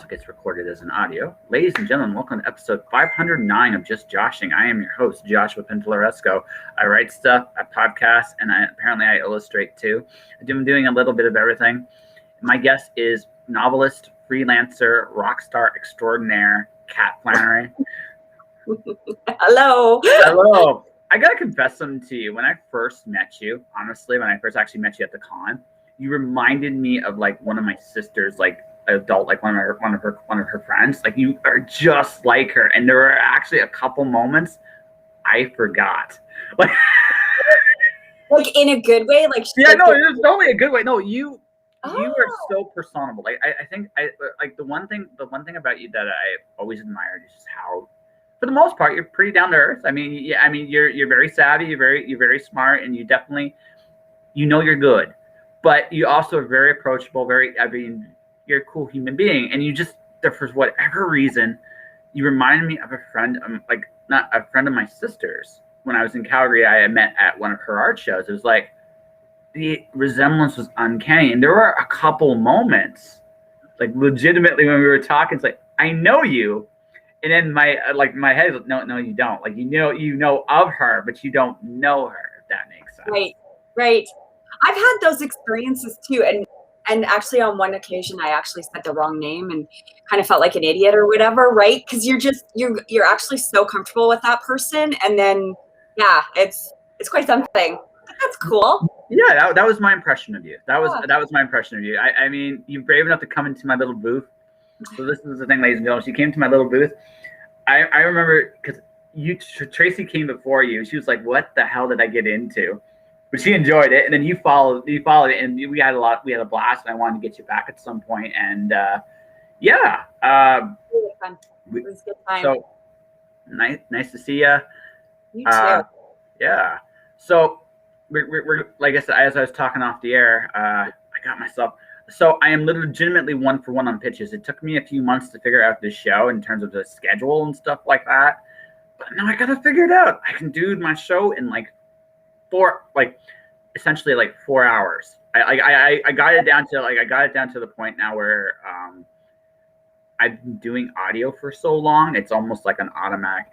gets recorded as an audio. Ladies and gentlemen, welcome to episode 509 of Just Joshing. I am your host, Joshua Pintoresco. I write stuff, I podcast, and apparently I illustrate too. I'm doing a little bit of everything. My guest is novelist, freelancer, rock star extraordinaire, KatFlannery. Hello. Hello. I gotta confess something to you. When I first met you, honestly, when I first actually met you at the con, you reminded me of like one of my sisters, like adult, like one of her friends. Like you are just like her. And there were actually a couple moments I forgot. Like in a good way, like yeah, no, there's only a good way. No, you are so personable. Like I think like the one thing about you that I always admired is just how, for the most part, you're pretty down to earth. I mean, yeah, you're very savvy, you're very smart, and you definitely, you're good, but you also are very approachable. You're a cool human being, and you just, for whatever reason, you reminded me of a friend, like not a friend of my sister's. When I was in Calgary, I met at one of her art shows. It was like the resemblance was uncanny, and there were a couple moments, like legitimately, when we were talking, it's like, I know you. And then my head is like, no, you don't. Like, you know of her, but you don't know her, if that makes sense. Right. I've had those experiences too. And actually on one occasion, I actually said the wrong name and kind of felt like an idiot or whatever, right? Because you're actually so comfortable with that person. And then, yeah, it's quite something. That's cool. Yeah, that was my impression of you. That was my impression of you. I mean, you're brave enough to come into my little booth. So this is the thing, ladies and gentlemen. She came to my little booth. I remember because Tracy came before you. She was like, "What the hell did I get into?" But she enjoyed it, and then you followed it, and we had a blast. And I wanted to get you back at some point, and yeah, really fun. It was a good time. So nice to see you. You too. Yeah. So we're like I said, as I was talking off the air, I got myself. So I am legitimately 1-for-1 on pitches. It took me a few months to figure out this show in terms of the schedule and stuff like that. But now I got to figure it out. I can do my show in essentially 4 hours. I got it down to the point now where I've been doing audio for so long. It's almost like an automatic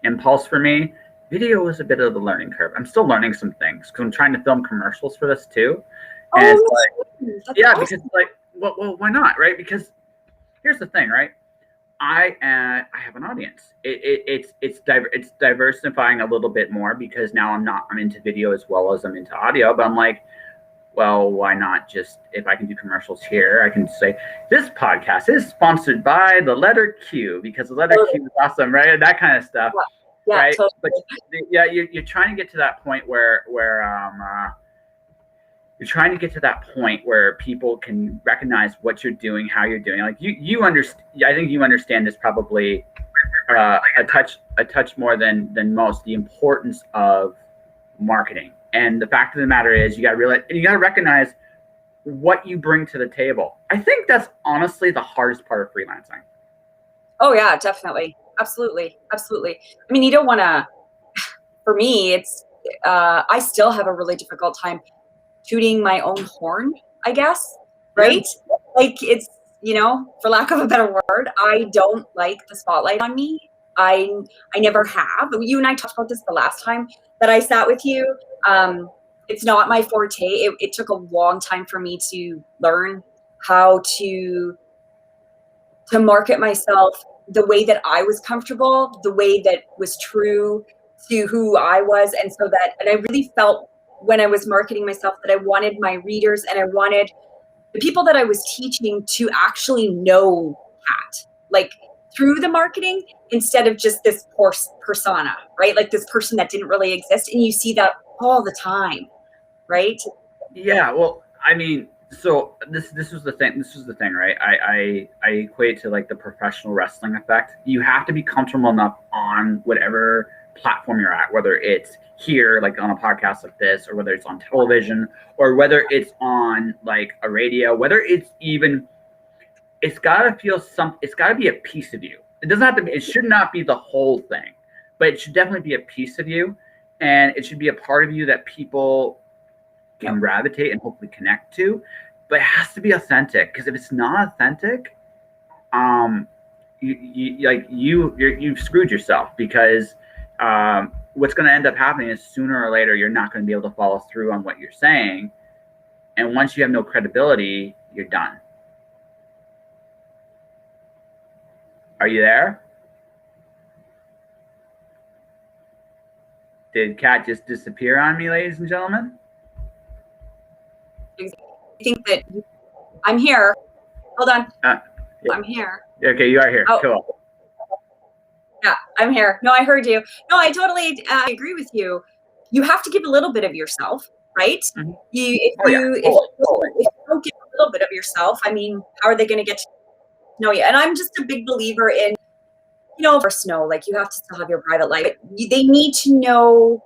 impulse for me. Video is a bit of the learning curve. I'm still learning some things because I'm trying to film commercials for this too. And it's yeah, awesome. Because well, why not, right? Because here's the thing, right? I have an audience. It's diversifying a little bit more because now I'm into video as well as I'm into audio. But I'm like, well, why not just, if I can do commercials here, I can say this podcast is sponsored by the letter Q because the letter Q is awesome, right? That kind of stuff. Yeah, right. Totally. But yeah, you're trying to get to that point where you're trying to get to that point where people can recognize what you're doing, how you're doing. Like you understand. I think you understand this probably a touch more than most. The importance of marketing, and the fact of the matter is, you got to recognize what you bring to the table. I think that's honestly the hardest part of freelancing. Oh yeah, definitely, absolutely. I mean, you don't want to. For me, it's I still have a really difficult time tooting my own horn, I guess, right? Yeah. Like it's, for lack of a better word, I don't like the spotlight on me. I never have. You and I talked about this the last time that I sat with you. It's not my forte. It took a long time for me to learn how to market myself the way that I was comfortable, the way that was true to who I was. And I really felt when I was marketing myself that I wanted my readers and I wanted the people that I was teaching to actually know Kat, like through the marketing instead of just this persona, right? Like this person that didn't really exist. And you see that all the time, right? Yeah. Well, I mean, so this was the thing, right? I equate it to like the professional wrestling effect. You have to be comfortable enough on whatever platform you're at, whether it's here like on a podcast like this, or whether it's on television, or whether it's on like a radio, whether it's got to be a piece of you. It should not be the whole thing, but it should definitely be a piece of you, and it should be a part of you that people can gravitate and hopefully connect to. but it has to be authentic, because if it's not authentic, you've screwed yourself, because what's going to end up happening is sooner or later you're not going to be able to follow through on what you're saying, and once you have no credibility, you're done. Are you there? Did Kat just disappear on me, ladies and gentlemen? I think that I'm here. Hold on. Yeah. I'm here. Okay, you are here. Oh. Cool. Yeah, I'm here. No, I heard you. No, I totally agree with you. You have to give a little bit of yourself, right? Mm-hmm. If you don't give a little bit of yourself, I mean, how are they going to get to know you? And I'm just a big believer in, first know, like, you have to still have your private life. They need to know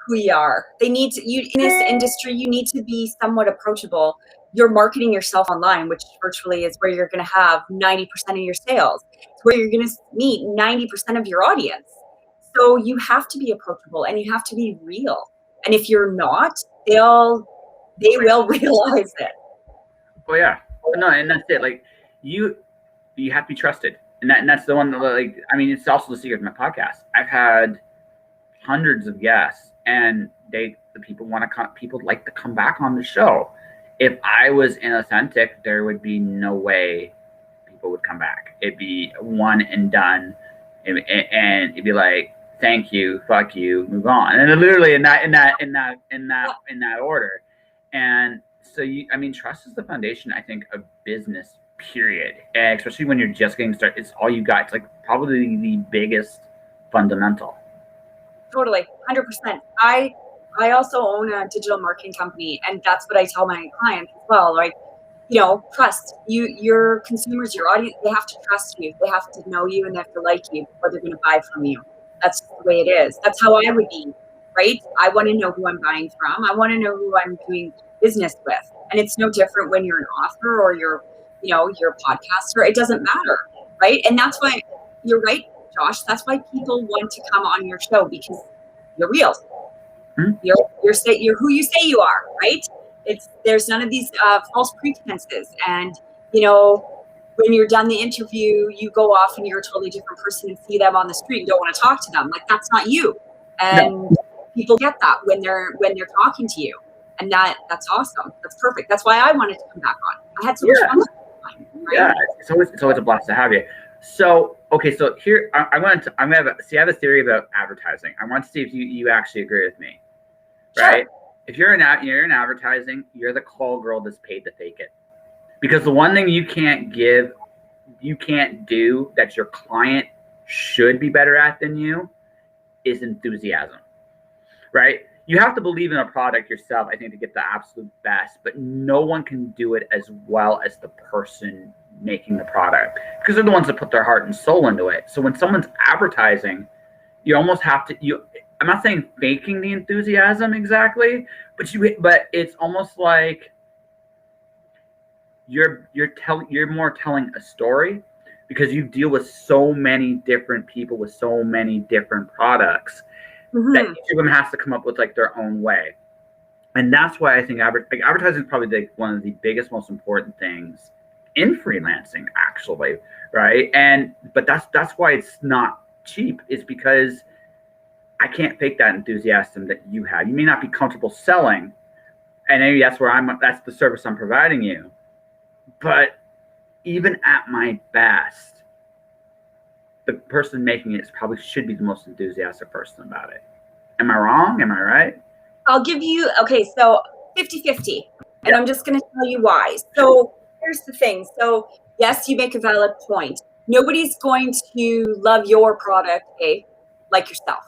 who you are. They need to, in this industry, you need to be somewhat approachable. You're marketing yourself online, which virtually is where you're going to have 90% of your sales. It's where you're going to meet 90% of your audience. So you have to be approachable and you have to be real. And if you're not, they will realize it. Well, yeah. No, and that's it. Like, you have to be trusted. And that's the one that, like, I mean, it's also the secret of my podcast. I've had hundreds of guests, and people like to come back on the show. If I was inauthentic, there would be no way people would come back. It'd be one and done, and it'd be like, thank you, fuck you, move on, and literally in that order. And so trust is the foundation, I think, of business. Period. And especially when you're just getting started, it's all you got. It's like probably the biggest fundamental. Totally, 100%. I also own a digital marketing company, and that's what I tell my clients as well. Like, trust your consumers, your audience. They have to trust you. They have to know you, and they have to like you, or they're going to buy from you. That's the way it is. That's how I would be, right? I want to know who I'm buying from. I want to know who I'm doing business with, and it's no different when you're an author or you're a podcaster. It doesn't matter, right? And that's why you're right, Josh. That's why people want to come on your show, because you're real. Mm-hmm. You're who you say you are, right? There's none of these false pretenses. And when you're done the interview, you go off and you're a totally different person and see them on the street and don't want to talk to them. Like, that's not you. And people get that when they're talking to you, and that's awesome. That's perfect. That's why I wanted to come back on. I had so much fun. Right? Yeah, it's always a blast to have you. So, okay, so here I have a theory about advertising. I want to see if you actually agree with me, right? Sure. If you're in advertising, you're the call girl that's paid to fake it, because the one thing you can't do that your client should be better at than you is enthusiasm, right? You have to believe in a product yourself, I think, to get the absolute best, but no one can do it as well as the person making the product, because they're the ones that put their heart and soul into it. So when someone's advertising, you almost have to, I'm not saying faking the enthusiasm exactly, but it's almost like you're more telling a story, because you deal with so many different people with so many different products. Mm-hmm. That each of them has to come up with like their own way. And that's why I think advertising is probably one of the biggest, most important things in freelancing, actually, right? But that's why it's not cheap. It's because I can't fake that enthusiasm that you have. You may not be comfortable selling, and maybe that's the service I'm providing you. But even at my best, the person making it probably should be the most enthusiastic person about it. Am I wrong? Am I right? I'll give you, so 50-50. And I'm just going to tell you why. So here's the thing. So yes, you make a valid point. Nobody's going to love your product, like yourself.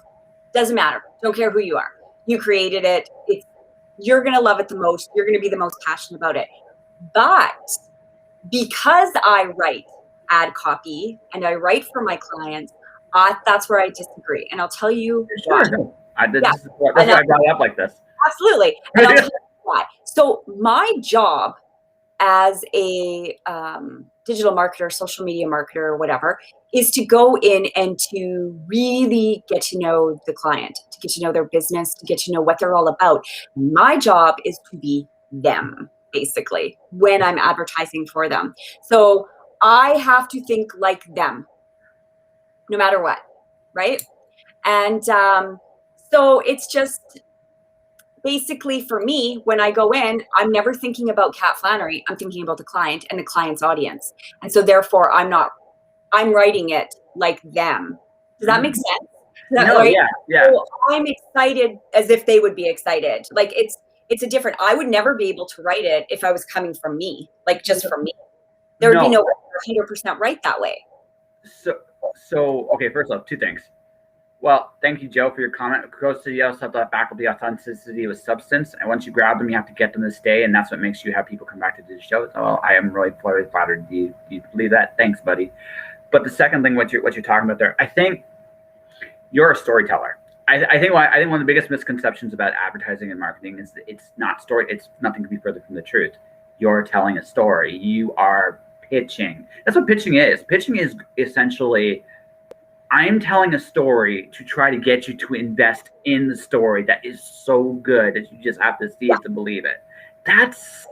Doesn't matter. Don't care who you are. You created it. You're going to love it the most. You're going to be the most passionate about it. But because I write ad copy and I write for my clients, that's where I disagree. And I'll tell you why. That's why I brought it up like this. Absolutely. And I'll tell you why. So my job as a digital marketer, social media marketer, or whatever, is to go in and to really get to know the client, to get to know their business, to get to know what they're all about. My job is to be them. basically, when I'm advertising for them. So I have to think like them, no matter what, right? And so it's just basically for me, when I go in, I'm never thinking about KatFlannery. I'm thinking about the client and the client's audience. And so therefore I'm writing it like them. Does that make sense? No, right? yeah. So I'm excited as if they would be excited. Like it's a different, I would never be able to write it if I was coming from me, like just from me. There would be no 100% right that way. So okay, first off, two things. Well, thank you, Joe, for your comment. Of course, you also have to back up the authenticity with substance. And once you grab them, you have to get them to stay. And that's what makes you have people come back to the show. So I am really flattered. Do you believe that? Thanks, buddy. But the second thing, what you're talking about there, I think you're a storyteller. I think one of the biggest misconceptions about advertising and marketing is that it's not story. It's nothing to be further from the truth. You're telling a story. You are pitching. That's what pitching is. Pitching is essentially, I'm telling a story to try to get you to invest in the story that is so good that you just have to see it to believe it. That's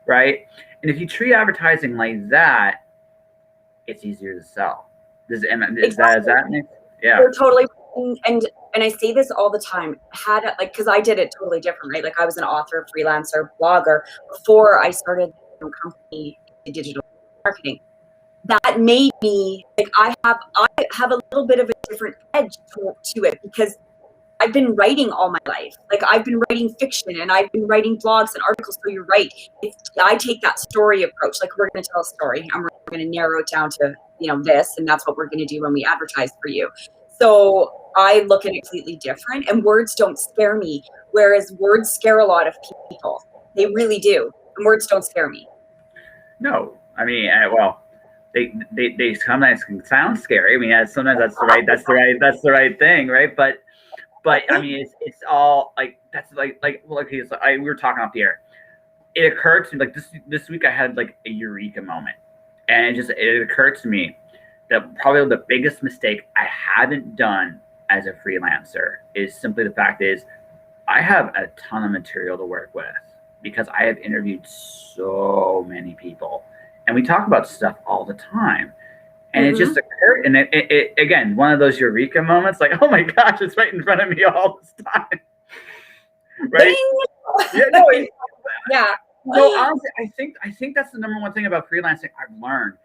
right. And if you treat advertising like that, it's easier to sell. Does that make? Yeah. You're totally. And I say this all the time. Because I did it totally different, right? Like I was an author, freelancer, blogger before I started my own company in digital marketing. That made me like I have a little bit of a different edge to it because I've been writing all my life. Like I've been writing fiction and I've been writing blogs and articles. So you're right. I take that story approach. Like we're going to tell a story and we're going to narrow it down to this, and that's what we're going to do when we advertise for you. So I look at it completely different, and words don't scare me, whereas words scare a lot of people. They really do. And words don't scare me. No, I mean, well, they sometimes can sound scary. I mean, sometimes that's the right thing, right? But I mean, it's all like that's like we were talking off the air. It occurred to me like this week I had like a eureka moment, and it occurred to me that probably the biggest mistake I haven't done as a freelancer is simply the fact is I have a ton of material to work with because I have interviewed so many people, and we talk about stuff all the time. And it just occurred, and it again, one of those eureka moments, like, oh my gosh, it's right in front of me all this time, right? Yeah, no, yeah. No, honestly, I think that's the number one thing about freelancing I've learned.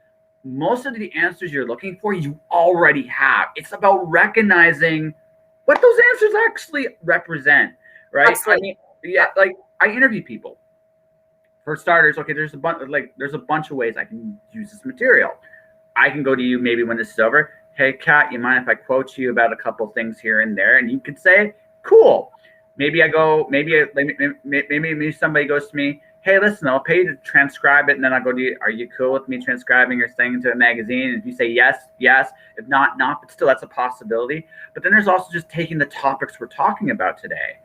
Most of the answers you're looking for, you already have. It's about recognizing what those answers actually represent, right? Absolutely. I mean, yeah, like I interview people. For starters, okay, there's a bunch of ways I can use this material. I can go to you maybe when this is over. Hey, Kat, you mind if I quote you about a couple things here and there? And you could say, cool. Maybe somebody goes to me, hey, listen, I'll pay you to transcribe it. And then I'll go to you, are you cool with me transcribing your thing into a magazine? And if you say yes. If not, but still that's a possibility. But then there's also just taking the topics we're talking about today.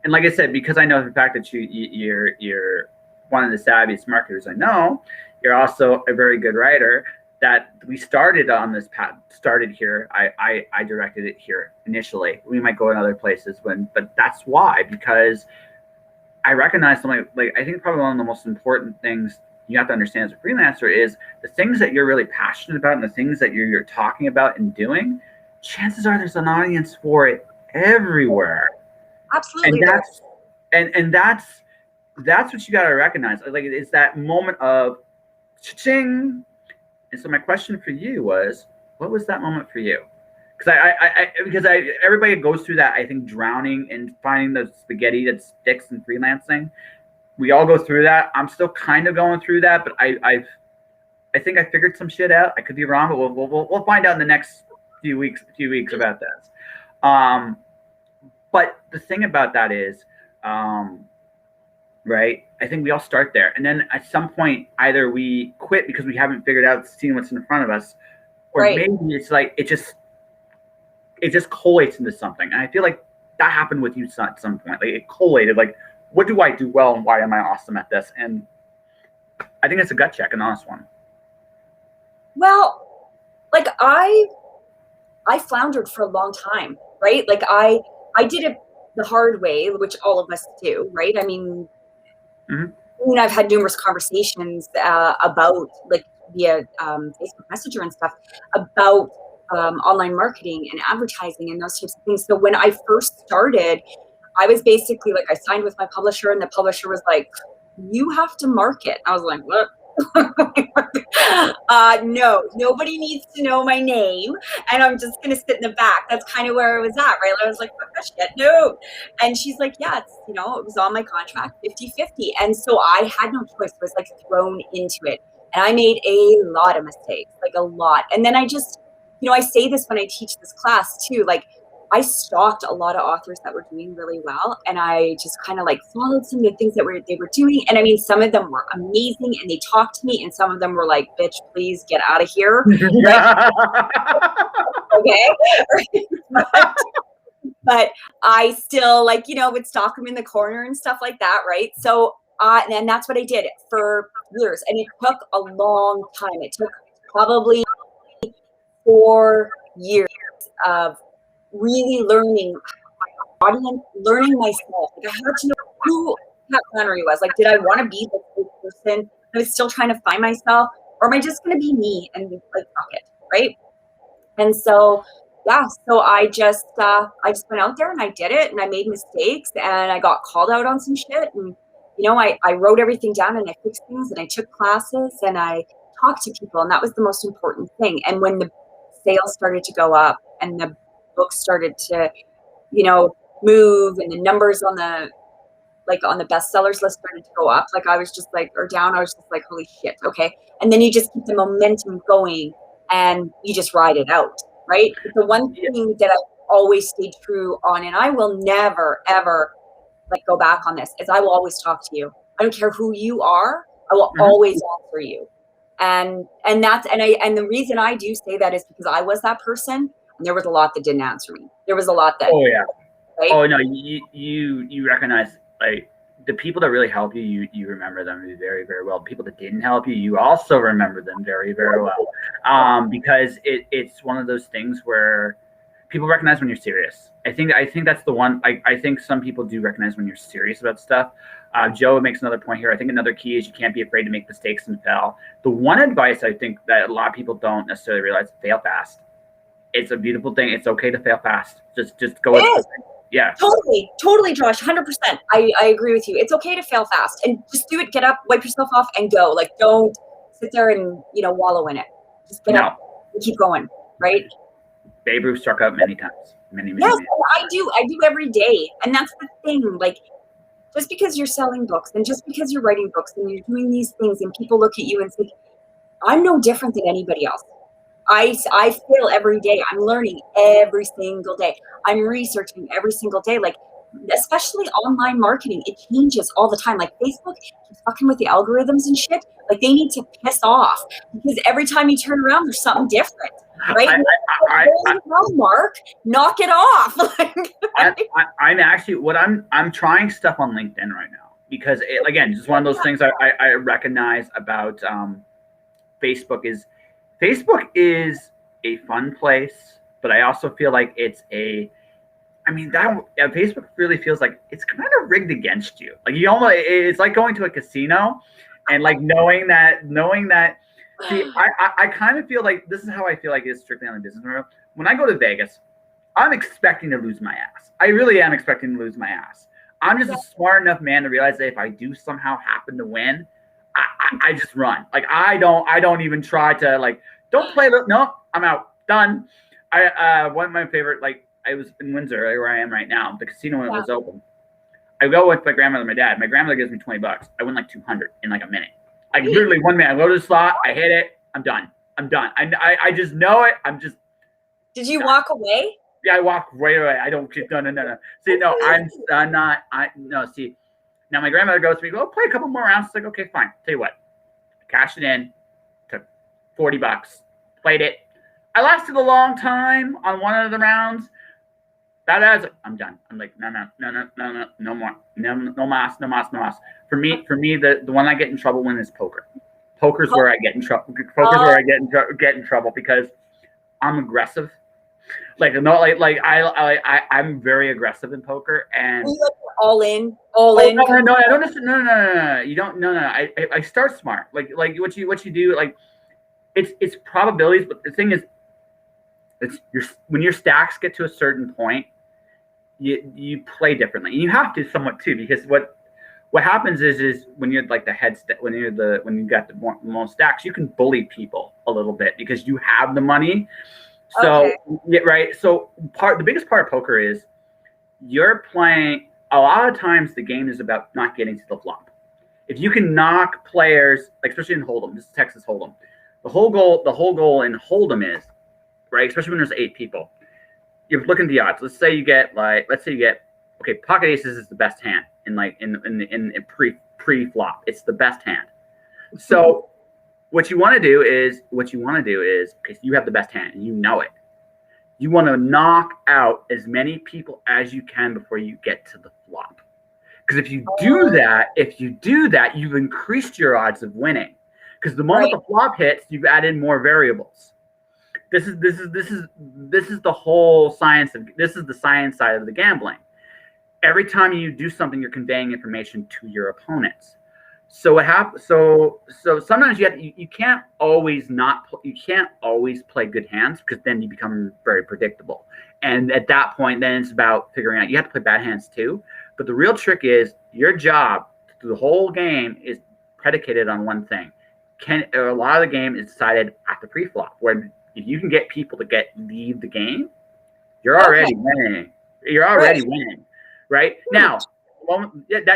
And like I said, because I know the fact that you're one of the savviest marketers I know, you're also a very good writer. That we started on this path, started here. I directed it here initially. We might go in other places but that's why, because I recognize something like I think probably one of the most important things you have to understand as a freelancer is the things that you're really passionate about and the things that you're talking about and doing. Chances are there's an audience for it everywhere. Absolutely. And that's what you got to recognize. Like it's that moment of ching. And so my question for you was, what was that moment for you? Because everybody goes through that, I think, drowning and finding the spaghetti that sticks in freelancing. We all go through that. I'm still kind of going through that, but I think I figured some shit out. I could be wrong, but we'll find out in the next few weeks about this. But the thing about that is, right? I think we all start there. And then at some point, either we quit because we haven't figured out seeing what's in front of us, or maybe it's like it just collates into something. And I feel like that happened with you at some point. Like it collated, like, what do I do well and why am I awesome at this? And I think it's a gut check, an honest one. Well, like I floundered for a long time, right? Like I did it the hard way, which all of us do, right? I mean, mean, I've had numerous conversations about like via Facebook Messenger and stuff about online marketing and advertising and those types of things. So when I first started, I was basically like, I signed with my publisher, and the publisher was like, you have to market. I was like, what? No, nobody needs to know my name, and I'm just gonna sit in the back. That's kind of where I was at, right? I was like, fuck that shit, no. And she's like, yeah, it's, you know, it was on my contract 50-50. And so I had no choice. I was like thrown into it. And I made a lot of mistakes, like a lot. And then I just, you know, I say this when I teach this class too, like I stalked a lot of authors that were doing really well, and I just kind of like followed some of the things that they were doing. And I mean, some of them were amazing, and they talked to me, and some of them were like, "Bitch, please get out of here." Right? Okay, but I still, like, you know, would stalk them in the corner and stuff like that, right? So, and that's what I did for years, and it took a long time. It took probably 4 years of really learning my audience, learning myself. Like I had to know who KatFlannery was. Like, did I want to be this person? I was still trying to find myself, or am I just going to be me and like fuck it, right? And so, yeah, so I just went out there and I did it, and I made mistakes, and I got called out on some shit, and you know, I wrote everything down, and I fixed things, and I took classes, and I talked to people, and that was the most important thing. And when the sales started to go up and the books started to, you know, move, and the numbers on the bestsellers list started to go up, like I was just like, or down, I was just like, holy shit, okay. And then you just keep the momentum going, and you just ride it out, right? But the one thing that I always stayed true on, and I will never ever like go back on this, is I will always talk to you. I don't care who you are, I will always answer you. And the reason I do say that is because I was that person, and there was a lot that didn't answer me. There was a lot that. Oh yeah. Right? Oh no, you recognize, like, the people that really help you, you remember them very, very well. The people that didn't help you, you also remember them very, very well. Because it's one of those things where people recognize when you're serious. I think that's the one. I think some people do recognize when you're serious about stuff. Joe makes another point here. I think another key is you can't be afraid to make mistakes and fail. The one advice I think that a lot of people don't necessarily realize: fail fast. It's a beautiful thing. It's okay to fail fast. Just go. Yeah. Totally, Josh. 100%. I agree with you. It's okay to fail fast, and just do it. Get up, wipe yourself off, and go. Like, don't sit there and, you know, wallow in it. Just get up and keep going. Right. Babe Ruth struck out many times. Many. Yes, I do every day, and that's the thing. Like, just because you're selling books, and just because you're writing books, and you're doing these things, and people look at you and say, "I'm no different than anybody else." I fail every day. I'm learning every single day. I'm researching every single day. Like, especially online marketing, it changes all the time. Like, Facebook keeps fucking with the algorithms and shit. Like, they need to piss off, because every time you turn around, there's something different, right? Mark, knock it off. I'm actually I'm trying stuff on LinkedIn right now, because again, just one of those things I recognize about Facebook is a fun place, but I also feel like it's Facebook really feels like it's kind of rigged against you. Like, it's like going to a casino, and like knowing that. See, I kind of feel like this is how I feel like it is strictly on the business world. When I go to Vegas, I'm expecting to lose my ass. I really am expecting to lose my ass. I'm just a smart enough man to realize that if I do somehow happen to win, I just run. Like, I don't even try to, like, don't play. No, I'm out. Done. One of my favorite, like, I was in Windsor, where I am right now. The casino was open. I go with my grandmother and my dad. My grandmother gives me $20. I win like 200 in like a minute. Like, literally 1 minute. I go to the slot. I hit it. I'm done. I just know it. I'm just. Did you walk away? Yeah, I walk right away. I don't get done. No. See, no, I'm not. See. Now my grandmother goes to me, go play a couple more rounds. It's like, okay, fine. Tell you what, cashed it in, took $40, played it. I lasted a long time on one of the rounds. I'm done. I'm like, no more, no mas. For me, the one I get in trouble in is poker. Poker's where I get in trouble. Poker's where I get in trouble because I'm aggressive. Like no, I'm very aggressive in poker, and Are you like all in, all in? no, I don't. No. You don't. No. I start smart. Like what you do. Like it's probabilities, but the thing is, it's when your stacks get to a certain point, you play differently. And you have to somewhat too, because what happens is when you're like the when you got the most stacks, you can bully people a little bit because you have the money. So Okay. yeah, right. So the biggest part of poker is you're playing. A lot of times the game is about not getting to the flop. If you can knock players, like especially in Hold'em, this is Texas Hold'em, the whole goal in Hold'em is, right, especially when there's 8 people, you're looking at the odds. Let's say you get okay, pocket aces is the best hand in pre flop. It's the best hand. So what you want to do is because you have the best hand and you know it. You want to knock out as many people as you can before you get to the flop. Because if you do that, you've increased your odds of winning. Because the moment the flop hits, you've added more variables. This is the whole science of this is the science side of the gambling. Every time you do something, you're conveying information to your opponents. So what happens? So sometimes you can't always play good hands, because then you become very predictable. And at that point, then it's about figuring out you have to play bad hands too. But the real trick is your job through the whole game is predicated on one thing. A lot of the game is decided at the pre-flop, where if you can get people to leave the game, you're already winning. You're already winning, right? Now,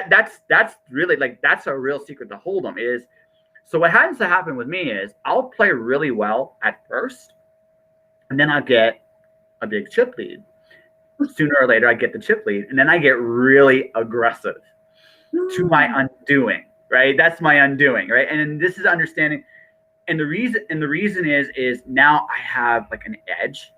that's really that's a real secret to Hold'em is. So what happens to happen with me is I'll play really well at first, and then I'll get a big chip lead. Sooner or later, I get the chip lead, and then I get really aggressive to my undoing. Right? That's my undoing. Right? And this is understanding. And the reason is now I have like an edge,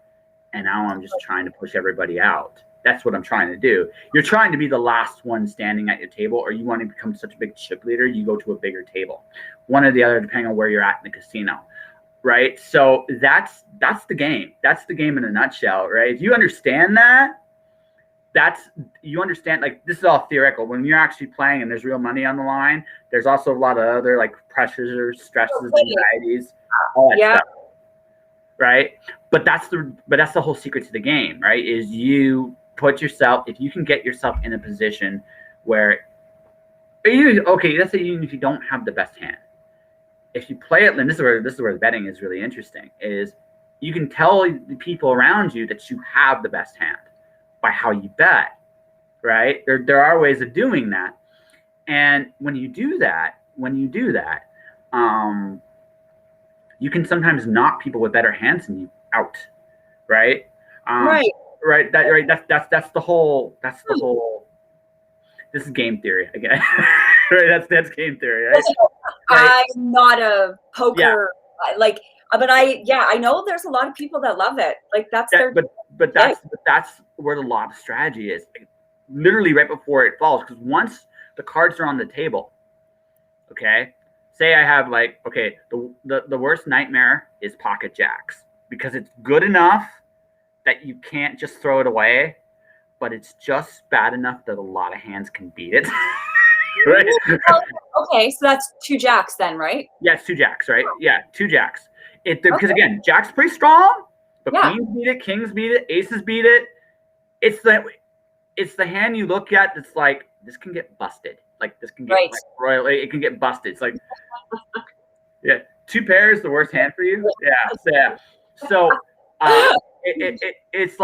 and now I'm just trying to push everybody out. That's what I'm trying to do. You're trying to be the last one standing at your table, or you want to become such a big chip leader, you go to a bigger table. One or the other, depending on where you're at in the casino. Right? So that's the game. That's the game in a nutshell, right? If you understand that, you understand, like, this is all theoretical. When you're actually playing and there's real money on the line, there's also a lot of other like pressures, stresses, anxieties, all that stuff. Right? But that's the whole secret to the game, right? Is you put yourself, if you can get yourself in a position where let's say even if you don't have the best hand, if you play it, and this is where the betting is really interesting, is you can tell the people around you that you have the best hand by how you bet, right? There are ways of doing that. And when you do that, you can sometimes knock people with better hands than you out, right? Right. That's the whole. This is game theory again. Right. That's game theory, right? Right? I'm not a poker but I know there's a lot of people that love it. Like that's but that's where the lot of strategy is. Like, literally right before it falls, because once the cards are on the table, okay. Say I have the worst nightmare is pocket jacks, because it's good enough that you can't just throw it away, but it's just bad enough that a lot of hands can beat it. Right? Okay, so that's 2 jacks then, right? Yeah, it's 2 jacks, right? Yeah, 2 jacks. Because again, jack's pretty strong, but queens beat it, kings beat it, aces beat it. It's the hand you look at that's like, this can get busted. Like this can get royally, it can get busted. It's like, 2 pairs, the worst hand for you. Yeah. So it's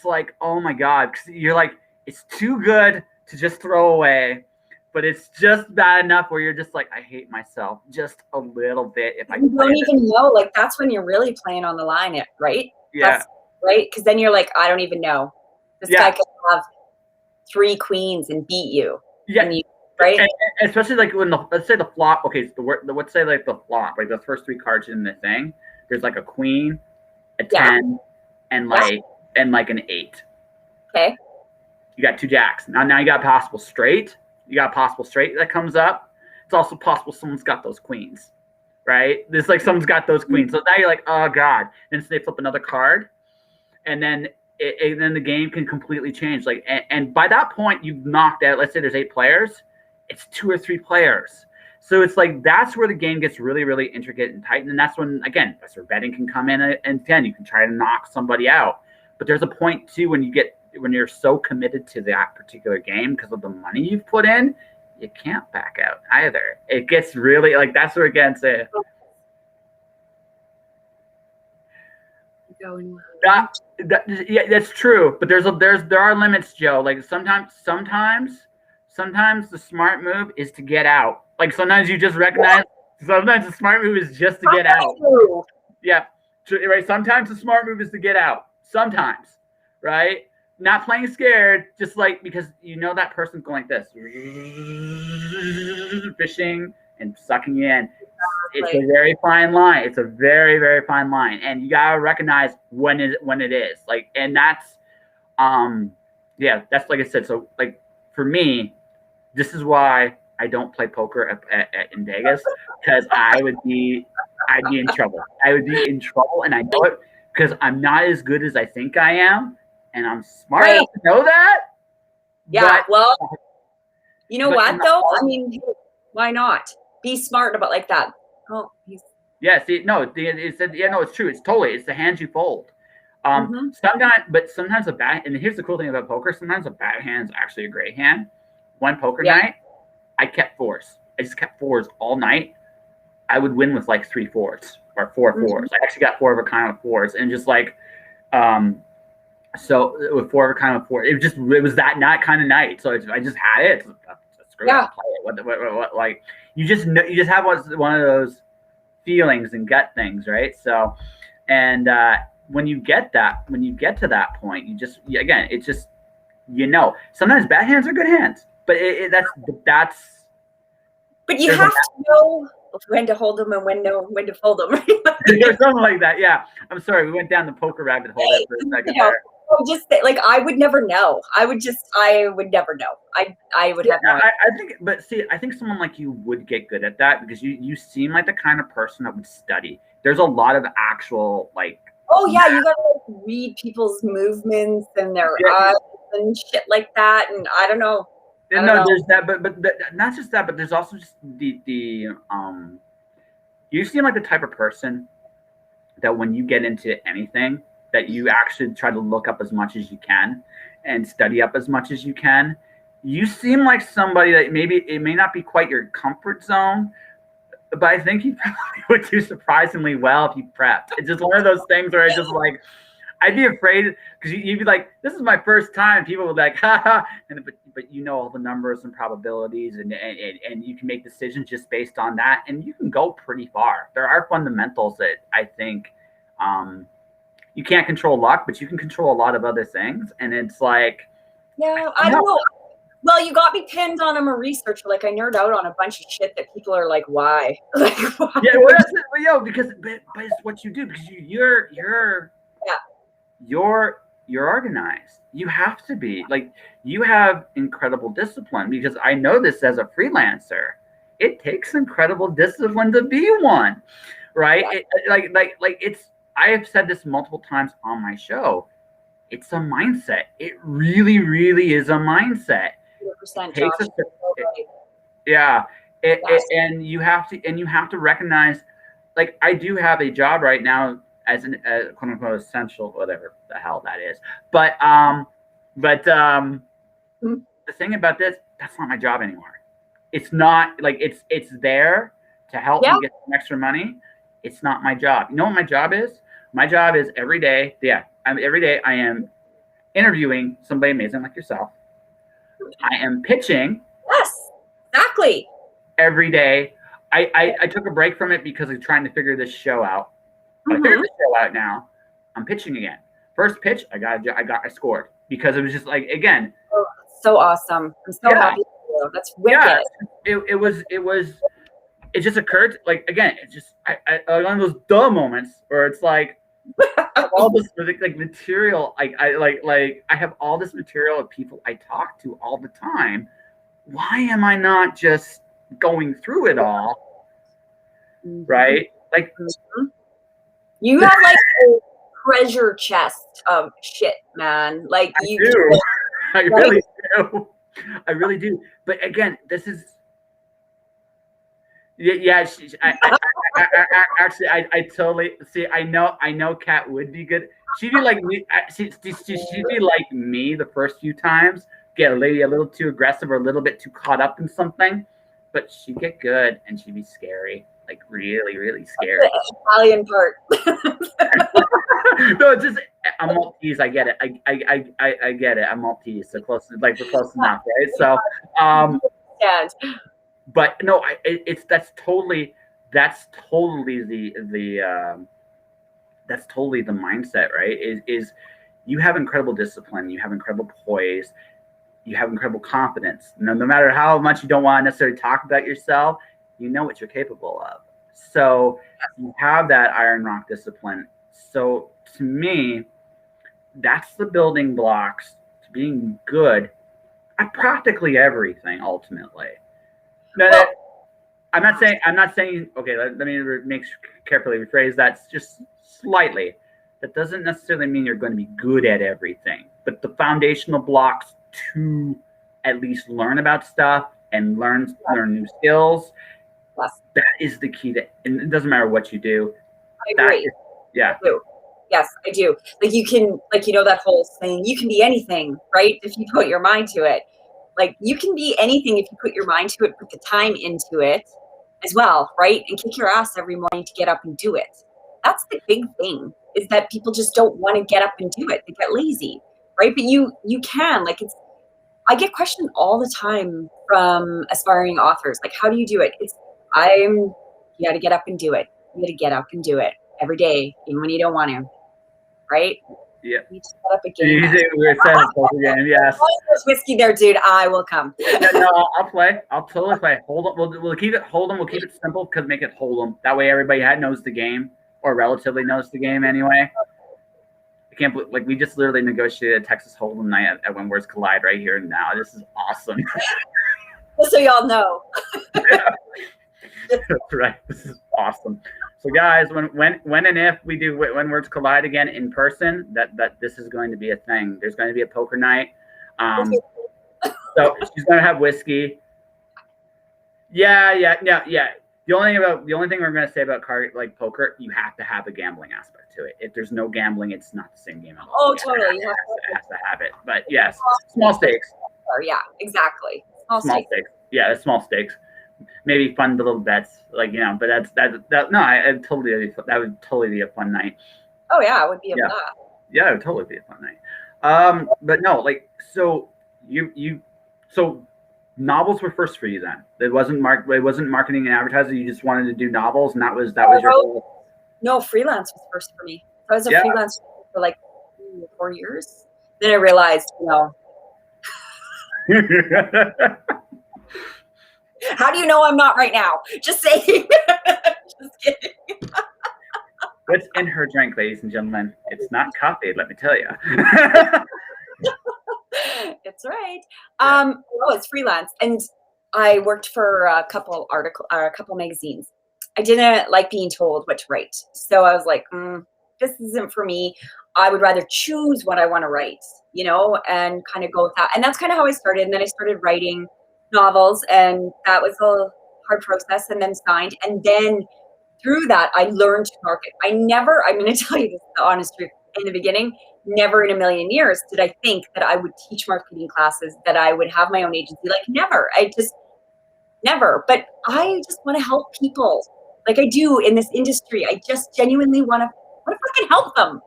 like, oh my God, because you're like, it's too good to just throw away, but it's just bad enough where you're just like, I hate myself just a little bit. If I don't even know, like that's when you're really playing on the line, right? Yeah. Right, because then you're like, I don't even know. This guy could have 3 queens and beat you. Yeah. Right. And especially like when let's say the flop. Okay, so let's say like the flop, like the first 3 cards in the thing. There's like a queen, a 10, and like an 8. Okay. You got 2 jacks. Now you got possible straight. You got possible straight that comes up. It's also possible someone's got those queens, right? There's like someone's got those queens. So now you're like, oh God. And so they flip another card. and then then the game can completely change. Like, and by that point, you've knocked out. Let's say there's 8 players, it's 2 or 3 players. So it's like that's where the game gets really, really intricate and tight. And that's when, again, that's where betting can come in. And then you can try to knock somebody out. But there's a point too when you're so committed to that particular game because of the money you've put in, you can't back out either. It gets really like that's where it gets it. Yeah, that's true. But there are limits, Joe. Like sometimes the smart move is to get out. Like sometimes you just recognize. Sometimes the smart move is just to get out. Yeah, right. Sometimes the smart move is to get out. Sometimes, right? Not playing scared, just like because you know that person's going like this, fishing and sucking you in. It's a very fine line. It's a very, very fine line, and you gotta recognize when it is. Like, and that's, yeah, that's like I said. So, like for me, this is why I don't play poker in Vegas because I'd be in trouble. I would be in trouble, and I know it because I'm not as good as I think I am, and I'm smart enough to know that. Yeah, well, you know what though? I mean, why not be smart about like that? Oh, yeah. See, no, it's true. It's the hands you fold. Sometimes a bad, and here's the cool thing about poker. Sometimes a bad hand is actually a great hand. One poker night, I kept 4s. I just kept 4s all night. I would win with like 3 4s or 4 4s. I actually got 4 of a kind of 4s, and just like, so with 4 of a kind of 4, it was that not kind of night. So I just had it. That's great. I'll play it. What like you just have one of those feelings and gut things, right? So, and when you get to that point, again, it's just sometimes bad hands are good hands, but that's. But you have to know when to hold them and when to fold them. Or something like that. Yeah. I'm sorry, we went down the poker rabbit hole there for a second. Just like I would never know. I would never know. I would have. I think, but see, I think someone like you would get good at that because you seem like the kind of person that would study. There's a lot of actual like. Oh yeah, you gotta like, read people's movements and their eyes and shit like that, and I don't know. There's that, but not just that, but there's also just the you seem like the type of person that when you get into anything that you actually try to look up as much as you can and study up as much as you can. You seem like somebody that maybe it may not be quite your comfort zone, but I think you probably would do surprisingly well if you prepped. It's just one of those things where it's just like, I'd be afraid because you'd be like, this is my first time. People would be like, ha, but you know all the numbers and probabilities and you can make decisions just based on that. And you can go pretty far. There are fundamentals that I think you can't control luck, but you can control a lot of other things. And it's like, yeah, I don't know. Well, you got me pinned on. I'm a researcher. Like I nerd out on a bunch of shit that people are like, why? Like, why? Yeah, well, that's it. Well, because but it's what you do because you're organized. You have to be like you have incredible discipline because I know this as a freelancer. It takes incredible discipline to be one, right? Yeah. Like it's. I have said this multiple times on my show. It's a mindset. It really, really is a mindset. 100%, and you have to recognize, like I do have a job right now as an quote unquote essential, whatever the hell that is. But the thing about this, that's not my job anymore. It's not like it's there to help me get some extra money. It's not my job. You know what my job is? My job is every day. Yeah, every day I am interviewing somebody amazing like yourself. I am pitching. Yes, exactly. Every day. I took a break from it because I'm trying to figure this show out. But I figured this show out now. I'm pitching again. First pitch, I scored because it was just like again. Oh, so awesome! I'm so happy for you. That's wicked. Yeah, it just occurred like again. It's just I one of those duh moments where it's like all this like material. I have all this material of people I talk to all the time. Why am I not just going through it all? Right? Like you have like a treasure chest of shit, man. Like I do. I really do. I really do. But again, this is. Yeah. Actually, I totally see. I know. Kat would be good. She'd be like me. She'd be like me the first few times. Get a little too aggressive or a little bit too caught up in something, but she'd get good and she'd be scary, like really, really scary. The Italian part. No, it's just I'm Maltese. I get it. I get it. I'm Maltese, so close. Like we're close enough, right? So, but no, that's totally that's totally the mindset, right? Is you have incredible discipline, you have incredible poise, you have incredible confidence. No matter how much you don't want to necessarily talk about yourself, you know what you're capable of. So you have that iron rock discipline. So to me, that's the building blocks to being good at practically everything. Ultimately, no, I'm not saying. Okay, let me carefully rephrase that. Just slightly. That doesn't necessarily mean you're going to be good at everything, but the foundational blocks to at least learn about stuff and learn new skills. That is the key. And it doesn't matter what you do. I agree. Yeah. Yes, I do. Like you can, like, you know, that whole saying, you can be anything, right? If you put your mind to it. Like you can be anything if you put your mind to it, put the time into it as well, right? And kick your ass every morning to get up and do it. That's the big thing, is that people just don't want to get up and do it. They get lazy, right? But you can, like, I get questioned all the time from aspiring authors. Like, how do you do it? You got to get up and do it. You got to get up and do it every day, even when you don't want to, right? Yeah. You just set up a game. Again, yes. There's whiskey there, dude. I will come. Yeah, no, I'll play. I'll totally play. Hold on. We'll keep it hold 'em. We'll keep it simple because make it hold 'em. That way everybody knows the game or relatively knows the game anyway. I can't believe, like, we just literally negotiated a Texas Hold'em night at When Words Collide right here and now. This is awesome. Just so y'all know. That's right. This is awesome. So guys, when and if we do When Words Collide again in person, that this is going to be a thing. There's going to be a poker night. So she's going to have whiskey. Yeah. The only thing we're going to say about poker, you have to have a gambling aspect to it. If there's no gambling, it's not the same game at all. Oh, totally. It has to have it. But yes, small stakes. Yeah, exactly. Small stakes. Yeah, it's small stakes. Maybe fun little bets, but that would totally be a fun night. Oh yeah, it would be a blast. Yeah, it would totally be a fun night. But no, so novels were first for you then. It wasn't marketing and advertising. You just wanted to do novels, and that was your goal. No, freelance was first for me. I was a freelance for like 4 years. Then I realized, how do you know I'm not right now? Just saying. Just kidding. What's in her drink, ladies and gentlemen? It's not coffee, let me tell you. It's right. It's freelance, and I worked for a couple magazines. I didn't like being told what to write, so I was like, this isn't for me. I would rather choose what I want to write, and kind of go with that. And that's kind of how I started. And then I started writing novels, and that was a hard process, and then signed. And then through that, I learned to market. I'm going to tell you this, the honest truth, in the beginning, never in a million years did I think that I would teach marketing classes, that I would have my own agency. Like, never. Never. But I just want to help people, like I do in this industry. I just genuinely want to fucking help them.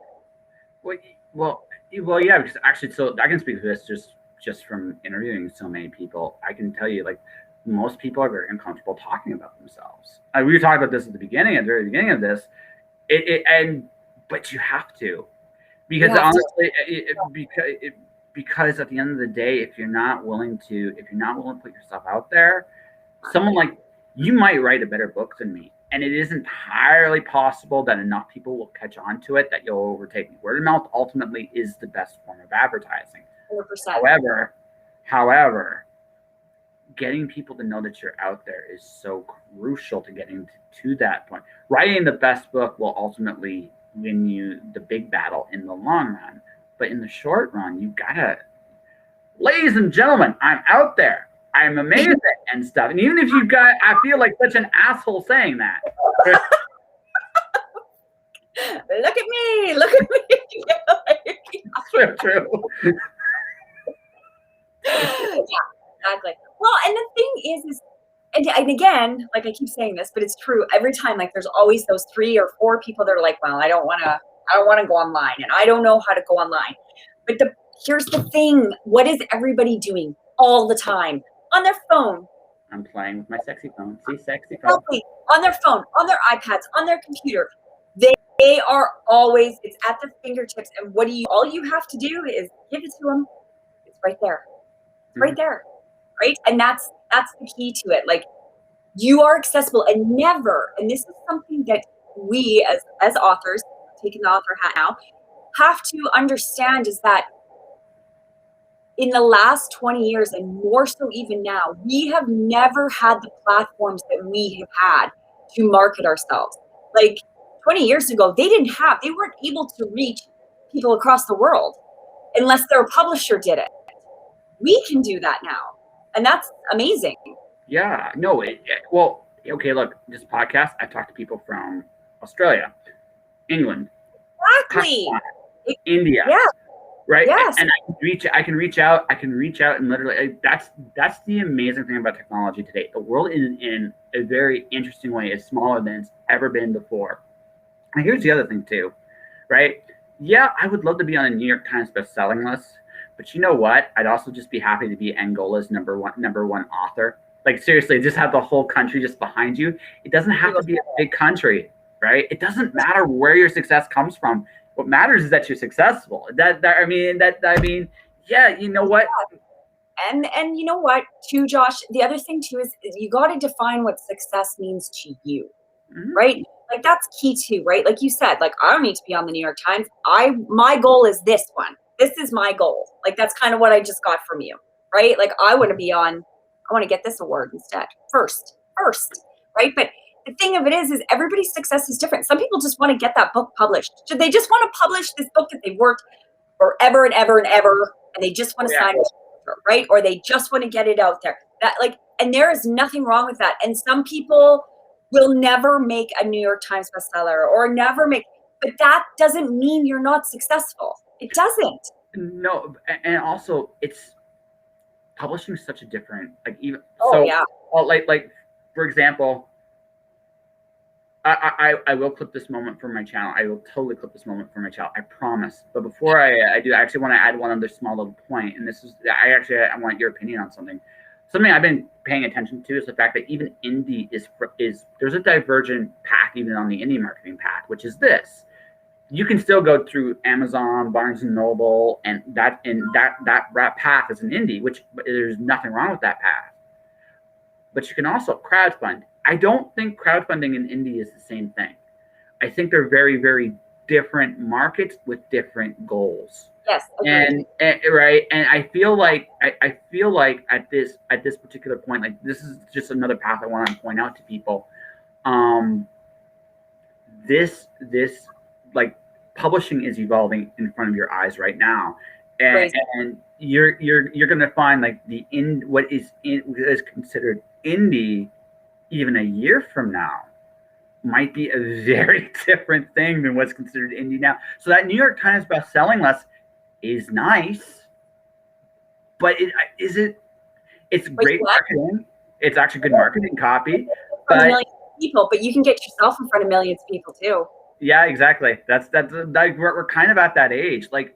Well, yeah, because actually, so I can speak to this just from interviewing so many people. I can tell you, like, most people are very uncomfortable talking about themselves. We were talking about this at the very beginning of this, but you have to, because honestly, because at the end of the day, if you're not willing to put yourself out there, someone like you might write a better book than me, and it is entirely possible that enough people will catch on to it that you'll overtake me. Word of mouth ultimately is the best form of advertising. 100%. However, getting people to know that you're out there is so crucial to getting to that point. Writing the best book will ultimately win you the big battle in the long run. But in the short run, you gotta, ladies and gentlemen, I'm out there. I'm amazing and stuff. And even if you've got, I feel like such an asshole saying that. Look at me. Look at me. So true. Yeah, exactly. Well, and the thing is and again, like I keep saying this, but it's true. Every time, like there's always those 3 or 4 people that are like, well, I don't want to go online and I don't know how to go online. But here's the thing. What is everybody doing all the time? On their phone. I'm playing with my sexy phone. See, sexy phone. Exactly. On their phone, on their iPads, on their computer. They are always, it's at their fingertips. And all you have to do is give it to them. It's right there. It's right there. Right? And that's the key to it. Like, you are accessible, and never, and this is something that we as authors, taking the author hat now, have to understand, is that in the last 20 years, and more so even now, we have never had the platforms that we have had to market ourselves. Like 20 years ago, they weren't able to reach people across the world unless their publisher did it. We can do that now. And that's amazing. Yeah, no, well, okay, look, this podcast, I talk to people from Australia, England, Exactly. India, yeah, right? Yes. And I can reach out and literally, that's the amazing thing about technology today. The world is in a very interesting way, is smaller than it's ever been before. And here's the other thing too, right? Yeah, I would love to be on a New York Times best-selling list, but you know what? I'd also just be happy to be Angola's number one author. Like seriously, just have the whole country just behind you. It doesn't have to be a big country, right? It doesn't matter where your success comes from. What matters is that you're successful. I mean, yeah, you know what? And you know what, too, Josh? The other thing too is you got to define what success means to you, right? Like that's key too, right? Like you said, like I don't need to be on the New York Times. My goal is this one. This is my goal. Like that's kind of what I just got from you, right? Like I want to get this award instead. First, right? But the thing of it is everybody's success is different. Some people just want to get that book published. So they just want to publish this book that they've worked forever and ever and ever, and they just want to sign it, right? Or they just want to get it out there. And there is nothing wrong with that. And some people will never make a New York Times bestseller or but that doesn't mean you're not successful. It doesn't. No, and also it's publishing is such a different, like even like for example, I will clip this moment from my channel. I will totally clip this moment from my channel. I promise. But before I do, I actually want to add one other small little point, and this is I want your opinion on something. Something I've been paying attention to is the fact that even indie is there's a divergent path even on the indie marketing path, which is this. You can still go through Amazon, Barnes and Noble, and that path is an indie, which there's nothing wrong with that path. But you can also crowdfund. I don't think crowdfunding and indie is the same thing. I think they're very, very different markets with different goals. Yes. And right. And I feel like at this particular point, like this is just another path I want to point out to people. This like publishing is evolving in front of your eyes right now. And you're gonna find like what is considered indie even a year from now might be a very different thing than what's considered indie now. So that New York Times best-selling list is nice, but it's great marketing. It's actually good marketing copy. But people, but you can get yourself in front of millions of people too. Yeah, exactly. That's we're kind of at that age. Like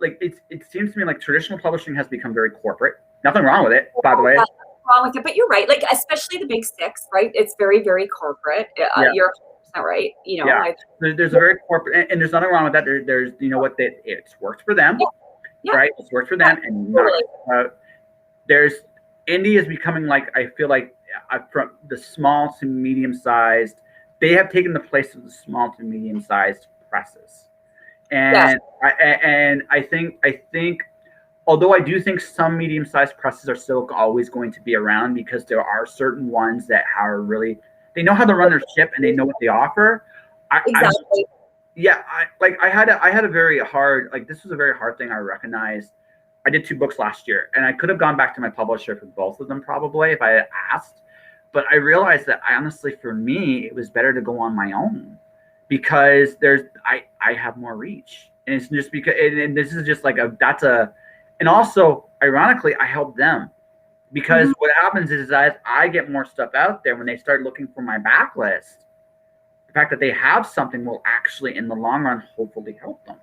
it seems to me like traditional publishing has become very corporate. Nothing wrong with it, by the way. Nothing wrong with it, but you're right. Like especially the big six, right? It's very, very corporate. You're 100% right. You know, yeah. There's a very corporate, and there's nothing wrong with that. There's you know what, it's worked for them, right? It's worked for them, and there's indie is becoming like, I feel like from the small to medium sized, they have taken the place of the small to medium sized presses, and I think. Although I do think some medium-sized presses are still always going to be around because there are certain ones that are really they know how to run their ship and they know what they offer. Exactly. I had a very hard, like, this was a very hard thing. I recognized. I did 2 books last year, and I could have gone back to my publisher for both of them probably if I had asked. But I realized that honestly, for me, it was better to go on my own because I have more reach, and it's just because, and this is just like and also ironically, I help them because what happens is that I get more stuff out there when they start looking for my backlist. The fact that they have something will actually, in the long run, hopefully help them.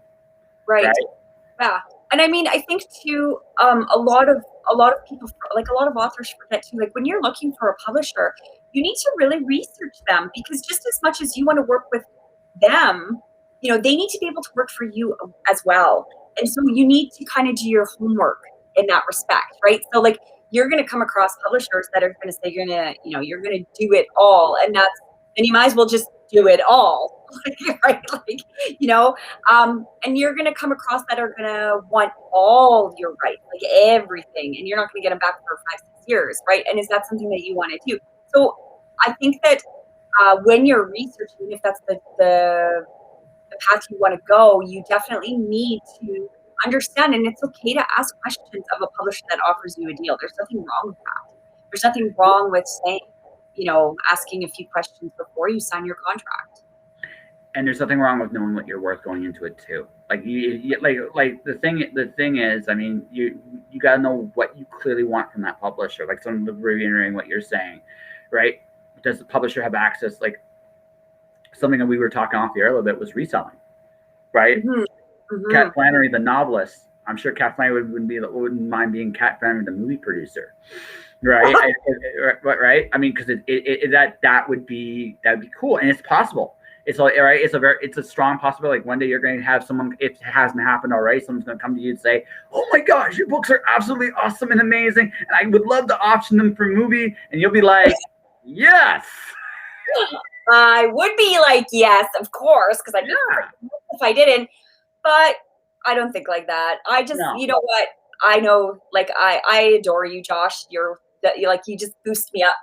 Right. Yeah. And I mean, I think too, a lot of people, like a lot of authors forget too, like when you're looking for a publisher, you need to really research them, because just as much as you want to work with them, you know, they need to be able to work for you as well. And so you need to kind of do your homework in that respect, right? So like you're going to come across publishers that are going to say you're going to do it all, and you might as well just do it all. Right? Like, and you're going to come across that are going to want all your rights, like everything, and you're not going to get them back for 5-6 years, right? And is that something that you want to do? So I think that when you're researching, if that's the path you want to go, you definitely need to understand, and it's okay to ask questions of a publisher that offers you a deal. There's nothing wrong with that. There's nothing wrong with saying, asking a few questions before you sign your contract. And there's nothing wrong with knowing what you're worth going into it too. Like the thing is, I mean, you got to know what you clearly want from that publisher. Like some of reiterating what you're saying, right? Does the publisher have access? Like something that we were talking off the air a little bit was reselling, right? KatFlannery, the novelist. I'm sure KatFlannery wouldn't mind being KatFlannery, the movie producer, right? Right? I mean, because that would be cool, and it's possible. It's like, right. It's a strong possibility. Like one day you're going to have someone, if it hasn't happened already, someone's going to come to you and say, "Oh my gosh, your books are absolutely awesome and amazing, and I would love to option them for a movie." And you'll be like, "Yes." I would be like, "Yes, of course," because I'd be if I didn't. But I don't think like that. I just, you know what? I know, like I adore you, Josh. You just boost me up.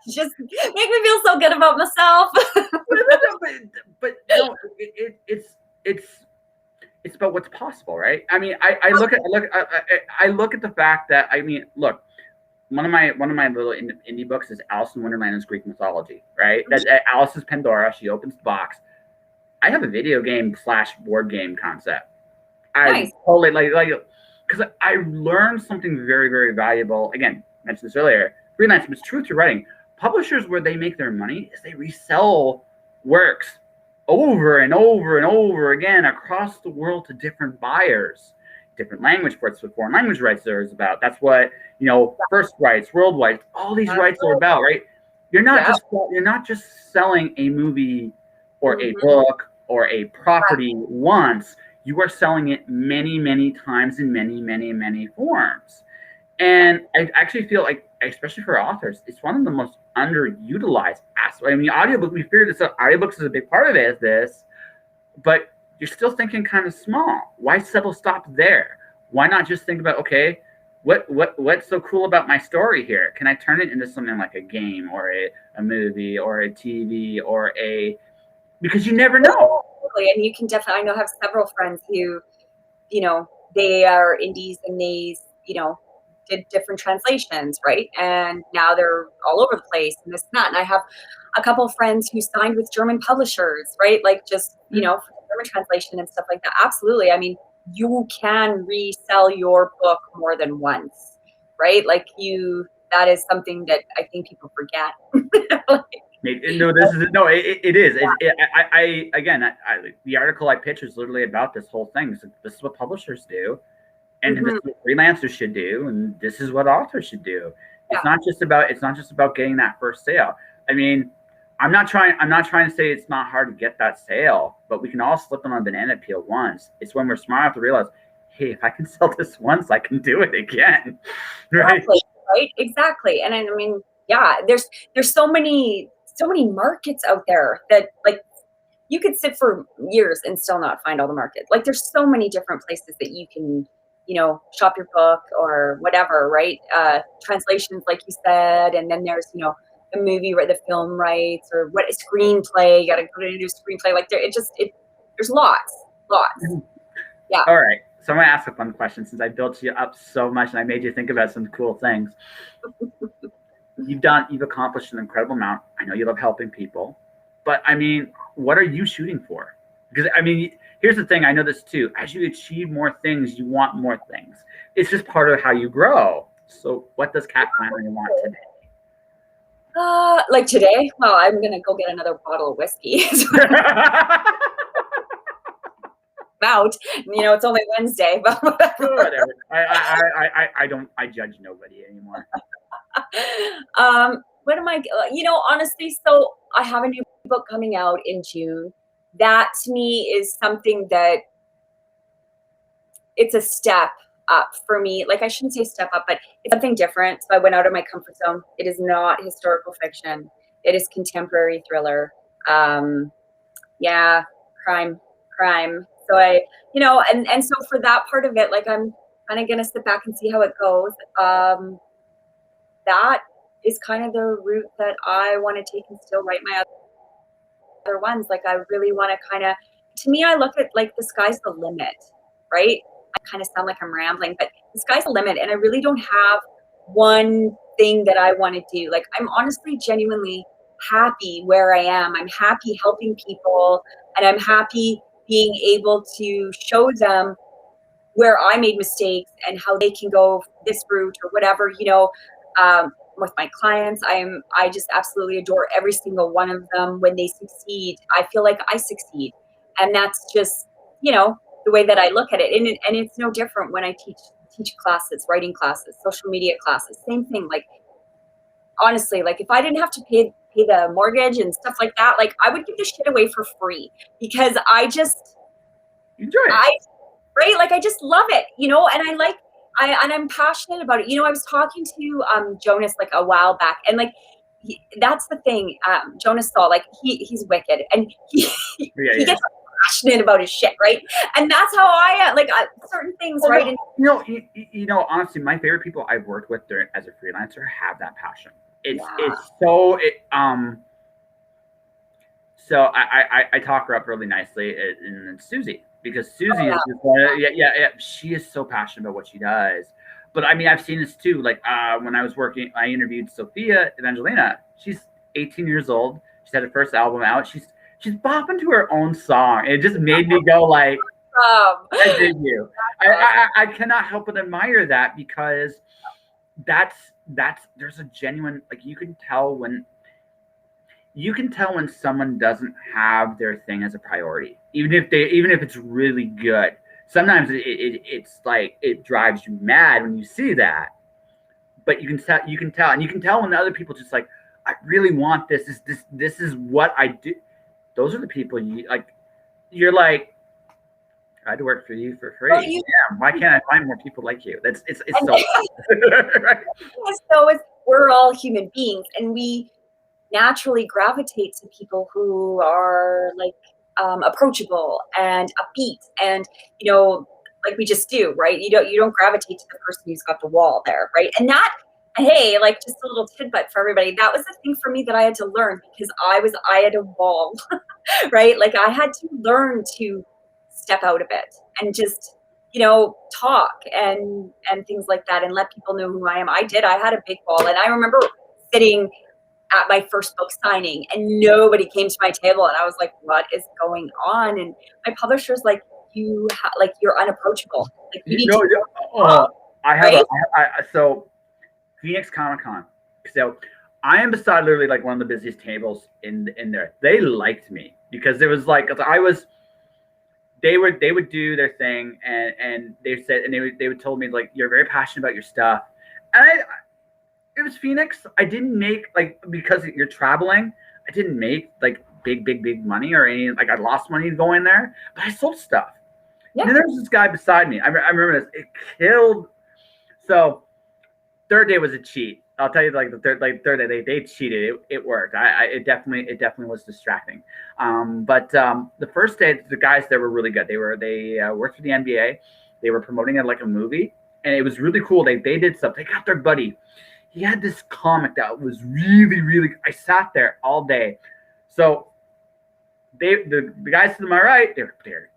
Just make me feel so good about myself. but no, it's about what's possible, right? I mean, I look at the fact that, I mean, look, one of my little indie books is Alice in Wonderland is Greek mythology, right? That's Alice is Pandora. She opens the box. I have a video game / board game concept. I totally like because I learned something very, very valuable. Again, I mentioned this earlier. Freelancing, it's true to writing. Publishers, where they make their money is they resell works over and over and over again across the world to different buyers, different language rights, what foreign language rights there is about. That's what first rights, worldwide, all these rights are about, right? You're not just selling a movie or a book or a property once. You are selling it many, many times in many, many, many forms. And I actually feel like, especially for authors, it's one of the most underutilized aspects. I mean, audiobook, we figured this out. Audiobooks is a big part of it, but you're still thinking kind of small. Why stop there? Why not just think about, okay, what's so cool about my story here? Can I turn it into something like a game or a movie or a TV or because you never know. And you can definitely, I have several friends who, they are indies and they, did different translations, right? And now they're all over the place and this and that. And I have a couple of friends who signed with German publishers, right? Like just, for German translation and stuff like that. Absolutely. I mean, you can resell your book more than once, right? Like that is something that I think people forget. It is. The article I pitched is literally about this whole thing. So this is what publishers do. And this is what freelancers should do, and this is what authors should do. It's not just about getting that first sale. I mean, I'm not trying to say it's not hard to get that sale, but we can all slip on a banana peel once. It's when we're smart enough to realize, hey, if I can sell this once, I can do it again. Right? Exactly. And I mean, there's so many markets out there that like you could sit for years and still not find all the markets. Like there's so many different places that you can shop your book or whatever, right? Translations, like you said, and then there's, the movie, the film rights, or what a screenplay. You got to put it into a screenplay. Like there's lots. Yeah. All right. So I'm gonna ask a fun question since I built you up so much and I made you think about some cool things. You've accomplished an incredible amount. I know you love helping people, but I mean, what are you shooting for? Because I mean, here's the thing. I know this too. As you achieve more things, you want more things. It's just part of how you grow. So what does KatFlannery want today? Like today? Well, I'm gonna go get another bottle of whiskey. Out. It's only Wednesday, but whatever. I judge nobody anymore. What am I? Honestly, so I have a new book coming out in June. That to me is something that it's a step up for me. Like, I shouldn't say step up, but it's something different. So I went out of my comfort zone. It is not historical fiction. It is contemporary thriller. Yeah, crime. So and so for that part of it, like, I'm kind of gonna sit back and see how it goes. That is kind of the route that I want to take and still write my other ones. Like, I really want to to me, I look at, like, the sky's the limit, right? I kind of sound like I'm rambling, but the sky's the limit, and I really don't have one thing that I want to do. Like, I'm honestly, genuinely happy where I am. I'm happy helping people, and I'm happy being able to show them where I made mistakes and how they can go this route or whatever, with my clients. I just absolutely adore every single one of them. When they succeed, I feel like I succeed. And that's just, the way that I look at it. And it's no different when I teach classes, writing classes, social media classes, same thing. Like, honestly, like, if I didn't have to pay the mortgage and stuff like that, like, I would give this shit away for free, because I just enjoy it. Right? Like, I just love it, and I'm passionate about it. I was talking to Jonas, like, a while back, and, like, that's the thing. Jonas Saul, like, he's wicked, and he gets passionate about his shit, right? And that's how I am. Like, certain things, right? Honestly, my favorite people I've worked with as a freelancer have that passion. So I talk her up really nicely, and Susie, because Susie is just, she is so passionate about what she does. But I mean, I've seen this too. Like, when I was working, I interviewed Sophia Evangelina. She's 18 years old. She's had her first album out. She's bopping to her own song. It just made me go, like, I dig you. I cannot help but admire that, because that's there's a genuine, like, you can tell when someone doesn't have their thing as a priority, even if it's really good. Sometimes it's like, it drives you mad when you see that, but you can tell, and you can tell when the other people just, like, I really want this. This is what I do. Those are the people you're like, I had to work for you for free. Yeah, why can't I find more people like you? It's so right? So we're all human beings, and we naturally gravitate to people who are, like, approachable and upbeat, and like we just do, right? You don't gravitate to the person who's got the wall there, right? And that, hey, like, just a little tidbit for everybody, that was the thing for me that I had to learn, because I had a wall, right? Like, I had to learn to step out a bit and just talk and things like that, and let people know who I am. I had a big wall, and I remember sitting at my first book signing, and nobody came to my table, and I was like, what is going on? And my publisher's like, you're unapproachable. Like, you need to I have so Phoenix Comic-Con. So I am beside literally, like, one of the busiest tables in there. They liked me because there was, like, they would do their thing, and they said, and they would told me, like, you're very passionate about your stuff. And it was Phoenix. I didn't make, like, because you're traveling, I didn't make, like, big money or any, like, I lost money going there, but I sold stuff. Yeah. And then there was this guy beside me. I remember this. It killed. So third day was a cheat. I'll tell you, like, the third day they cheated. It worked. It definitely was distracting. But the first day, the guys there were really good. They worked for the NBA. They were promoting it like a movie, and it was really cool. They did stuff. They got their buddy. He had this comic that was really, really. I sat there all day. So the guys to my right, they're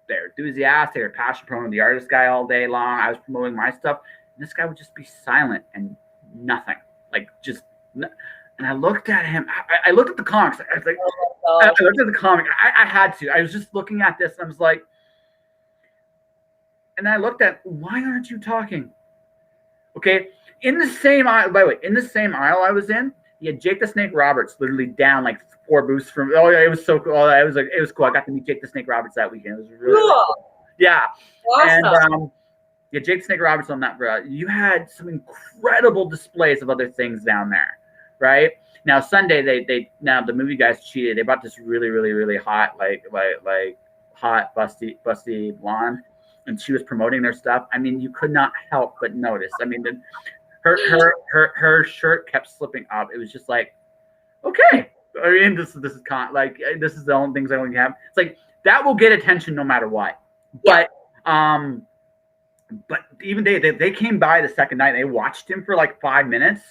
enthusiastic, they're passion promoting the artist guy all day long. I was promoting my stuff, and this guy would just be silent and nothing, like just. And I looked at him. I looked at the comics. I was like, I looked at the comic. I had to. I was just looking at this, and I was like, and I looked at, why aren't you talking? Okay, in the same aisle. By the way, in the same aisle I was in, he had Jake the Snake Roberts literally down like 4 booths from. Oh yeah, it was so cool. It was cool. I got to meet Jake the Snake Roberts that weekend. It was really cool. Yeah, awesome. And yeah, Jake the Snake Roberts on that. You had some incredible displays of other things down there, right? Now Sunday they now the movie guys cheated. They brought this really hot like hot busty blonde, and she was promoting their stuff. I mean, you could not help but notice. I mean, her shirt kept slipping up. It was just like, okay. I mean, this is this is the only things I only have. It's like that will get attention no matter what. Yeah. But even they came by the second night. They watched him for like 5 minutes,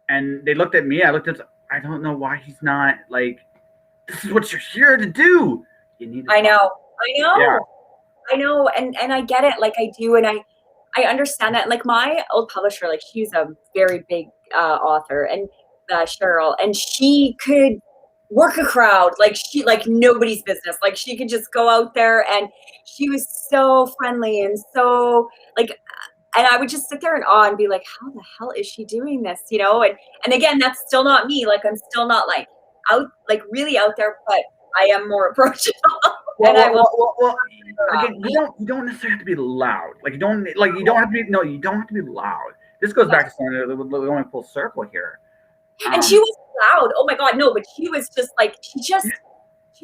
and they looked at me. I looked at. I don't know why he's not like. This is what you're here to do. You need. I know. Yeah. I know, and I get it. Like I do, and I understand that. Like my old publisher, like she's a very big author, and Cheryl, and she could work a crowd like nobody's business. Like she could just go out there, and she was so friendly and so like. And I would just sit there in awe and be like, how the hell is she doing this? You know, and again, that's still not me. Like I'm still not like out, like really out there, but I am more approachable. Well, again, you don't necessarily have to be loud. Like you don't have to be loud. This goes back to something that we're going full circle here. And she was loud. Oh my God, no, but she was just like she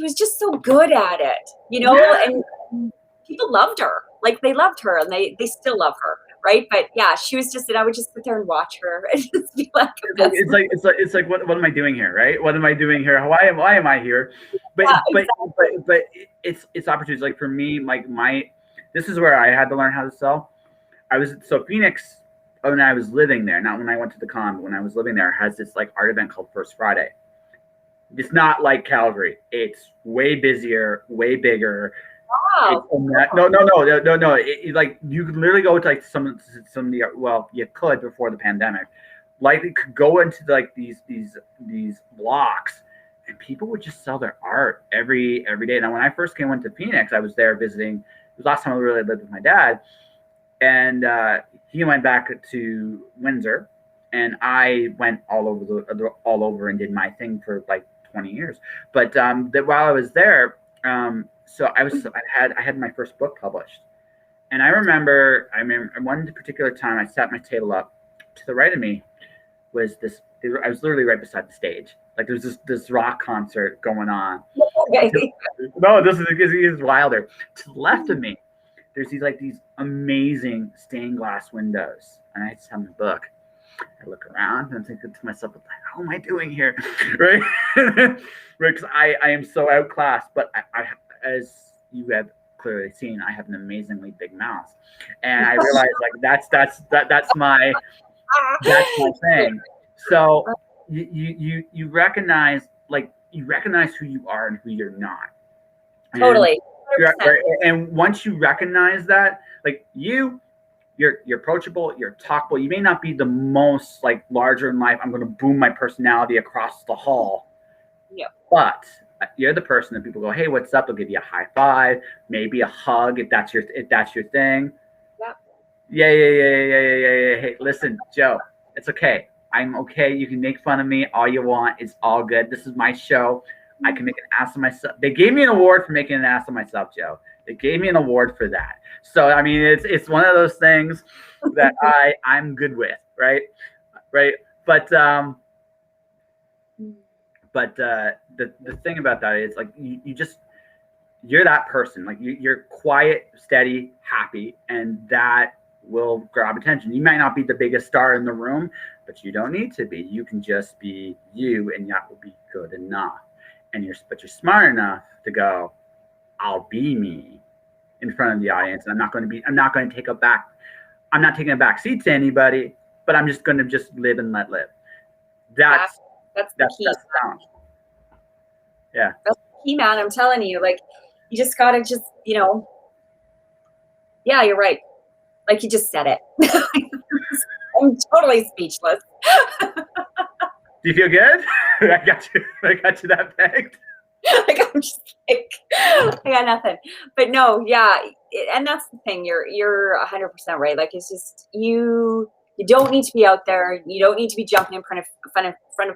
was just so good at it, you know. Yeah. And people loved her. Like they loved her, and they still love her. Right, but yeah, she was just, and I would just sit there and watch her and just be like, it's like, what am I doing here, right? What am I doing here? Why am I here? But but it's opportunities. Like for me, like this is where I had to learn how to sell. Phoenix, when I was living there, not when I went to the con, but when I was living there, has this like art event called First Friday. It's not like Calgary. It's way busier, way bigger. Wow. No. Like you could literally go to like some of the you could before the pandemic. Like you could go into like these blocks, and people would just sell their art every day. Now, when I first went to Phoenix, I was there visiting. It was the last time I really lived with my dad, and he went back to Windsor, and I went all over and did my thing for like 20 years. But while I was there. So I had my first book published, and I remember one particular time I sat my table up. To the right of me was this. I was literally right beside the stage. Like there was this rock concert going on. Okay. No, this is wilder. To the left of me, there's these amazing stained glass windows, and I just have my book. I look around and I'm thinking to myself, what the hell am I doing here? Right? Right, because I am so outclassed, but I as you have clearly seen, I have an amazingly big mouth, and I realized like that's my thing. So you recognize who you are and who you're not. Totally. And once you recognize that, like you're approachable, you're talkable. You may not be the most like larger in life. I'm going to boom my personality across the hall. Yeah. But you're the person that people go, hey, what's up? They'll give you a high five, maybe a hug if that's your thing. Yeah. Hey, listen, Joe, it's okay. I'm okay. You can make fun of me all you want. It's all good. This is my show. I can make an ass of myself. They gave me an award for making an ass of myself, Joe. They gave me an award for that. So I mean, it's one of those things that I'm good with, right? But the thing about that is like you're that person. Like you're quiet, steady, happy, and that will grab attention. You might not be the biggest star in the room, but you don't need to be. You can just be you, and that will be good enough. But you're smart enough to go, I'll be me, in front of the audience, and I'm not going to take I'm not taking a back seat to anybody, but I'm just going to just live and let live. That's the key. That's talent. Yeah. That's the key, man. I'm telling you, like, you just got to just, yeah, you're right. Like, you just said it. I'm totally speechless. Do you feel good? I got you that pegged. Like, I'm just like, I got nothing. But no, yeah, and that's the thing. You're 100% right. Like, it's just you don't need to be out there. You don't need to be jumping in front of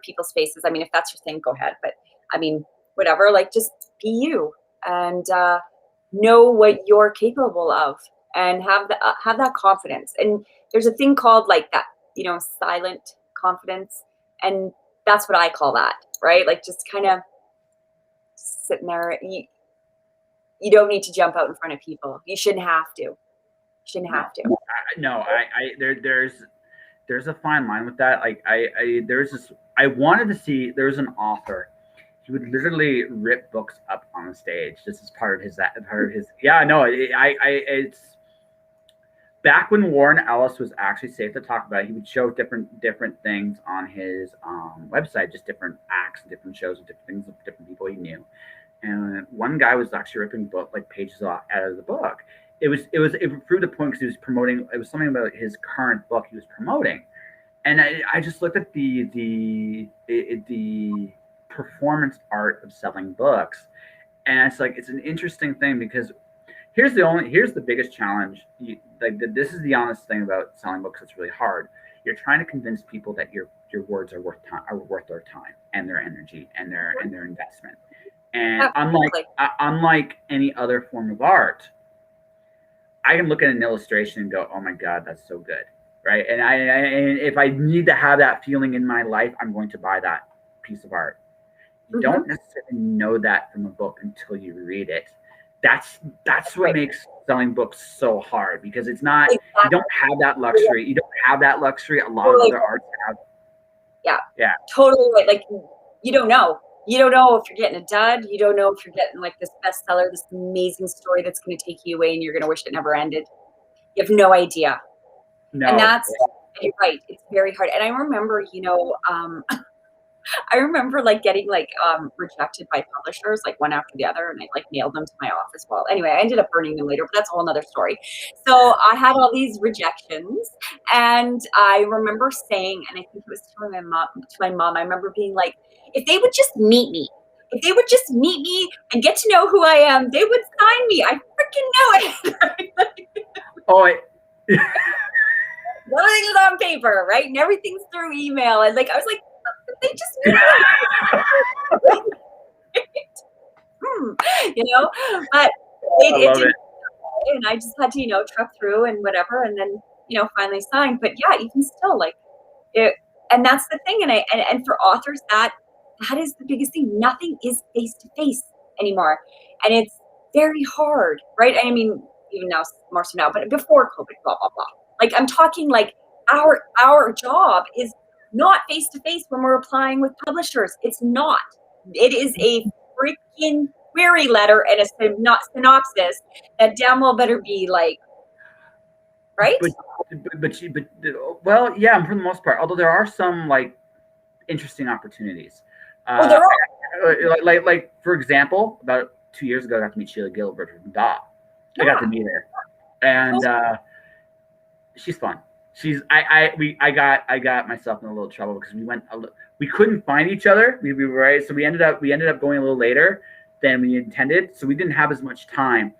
people's faces. I mean, if that's your thing, go ahead. But I mean, whatever. Like, just be you and know what you're capable of, and have that confidence. And there's a thing called like that, silent confidence, and that's what I call that. Right? Like, just kind of sitting there. You don't need to jump out in front of people. You shouldn't have to. There's a fine line with that. Like I wanted to see, there's an author. He would literally rip books up on the stage just as part of his yeah, no, it's back when Warren Ellis was actually safe to talk about. He would show different things on his website, just different acts, different shows, different things of different people he knew. And one guy was actually ripping pages out of the book. It proved a point because he was promoting. It was something about his current book he was promoting, and I just looked at the performance art of selling books, and it's an interesting thing because here's the biggest challenge. This is the honest thing about selling books. It's really hard. You're trying to convince people that your words are worth their time and their energy and their investment. And unlike any other form of art, I can look at an illustration and go, "Oh my God, that's so good," right? And if I need to have that feeling in my life, I'm going to buy that piece of art. You don't necessarily know that from a book until you read it. That's what makes selling books so hard, because it's not. Exactly. You don't have that luxury. You don't have that luxury. A lot of other arts have. Yeah. Totally right. Like, you don't know. You don't know if you're getting a dud. You don't know if you're getting like this bestseller, this amazing story that's going to take you away and you're going to wish it never ended. You have no idea. No. And you're right. It's very hard. And I remember, I remember getting rejected by publishers, one after the other, and I mailed them to my office. Well, anyway, I ended up burning them later, but that's a whole other story. So I had all these rejections, and I remember saying, and I think it was to my mom, I remember being like, if they would just meet me, and get to know who I am, they would sign me. I freaking know it. Everything is on paper, right? And everything's through email. And I was like, they just knew. But it didn't. And I just had to, truck through and whatever, and then, finally signed. But yeah, even still, it, and that's the thing. And for authors, that is the biggest thing. Nothing is face to face anymore, and it's very hard, right? I mean, even now, more so now, but before COVID, blah blah blah. I'm talking our job is not face to face when we're applying with publishers. It's not. It is a freaking query letter and a synopsis that damn well better be right. But well, yeah, for the most part. Although there are some interesting opportunities. There are. Like for example, about 2 years ago, I got to meet Sheila Gilbert from DAW. I got to meet her, and she's fun. I got myself in a little trouble because we couldn't find each other. We were right, so we ended up going a little later than we intended. So we didn't have as much time.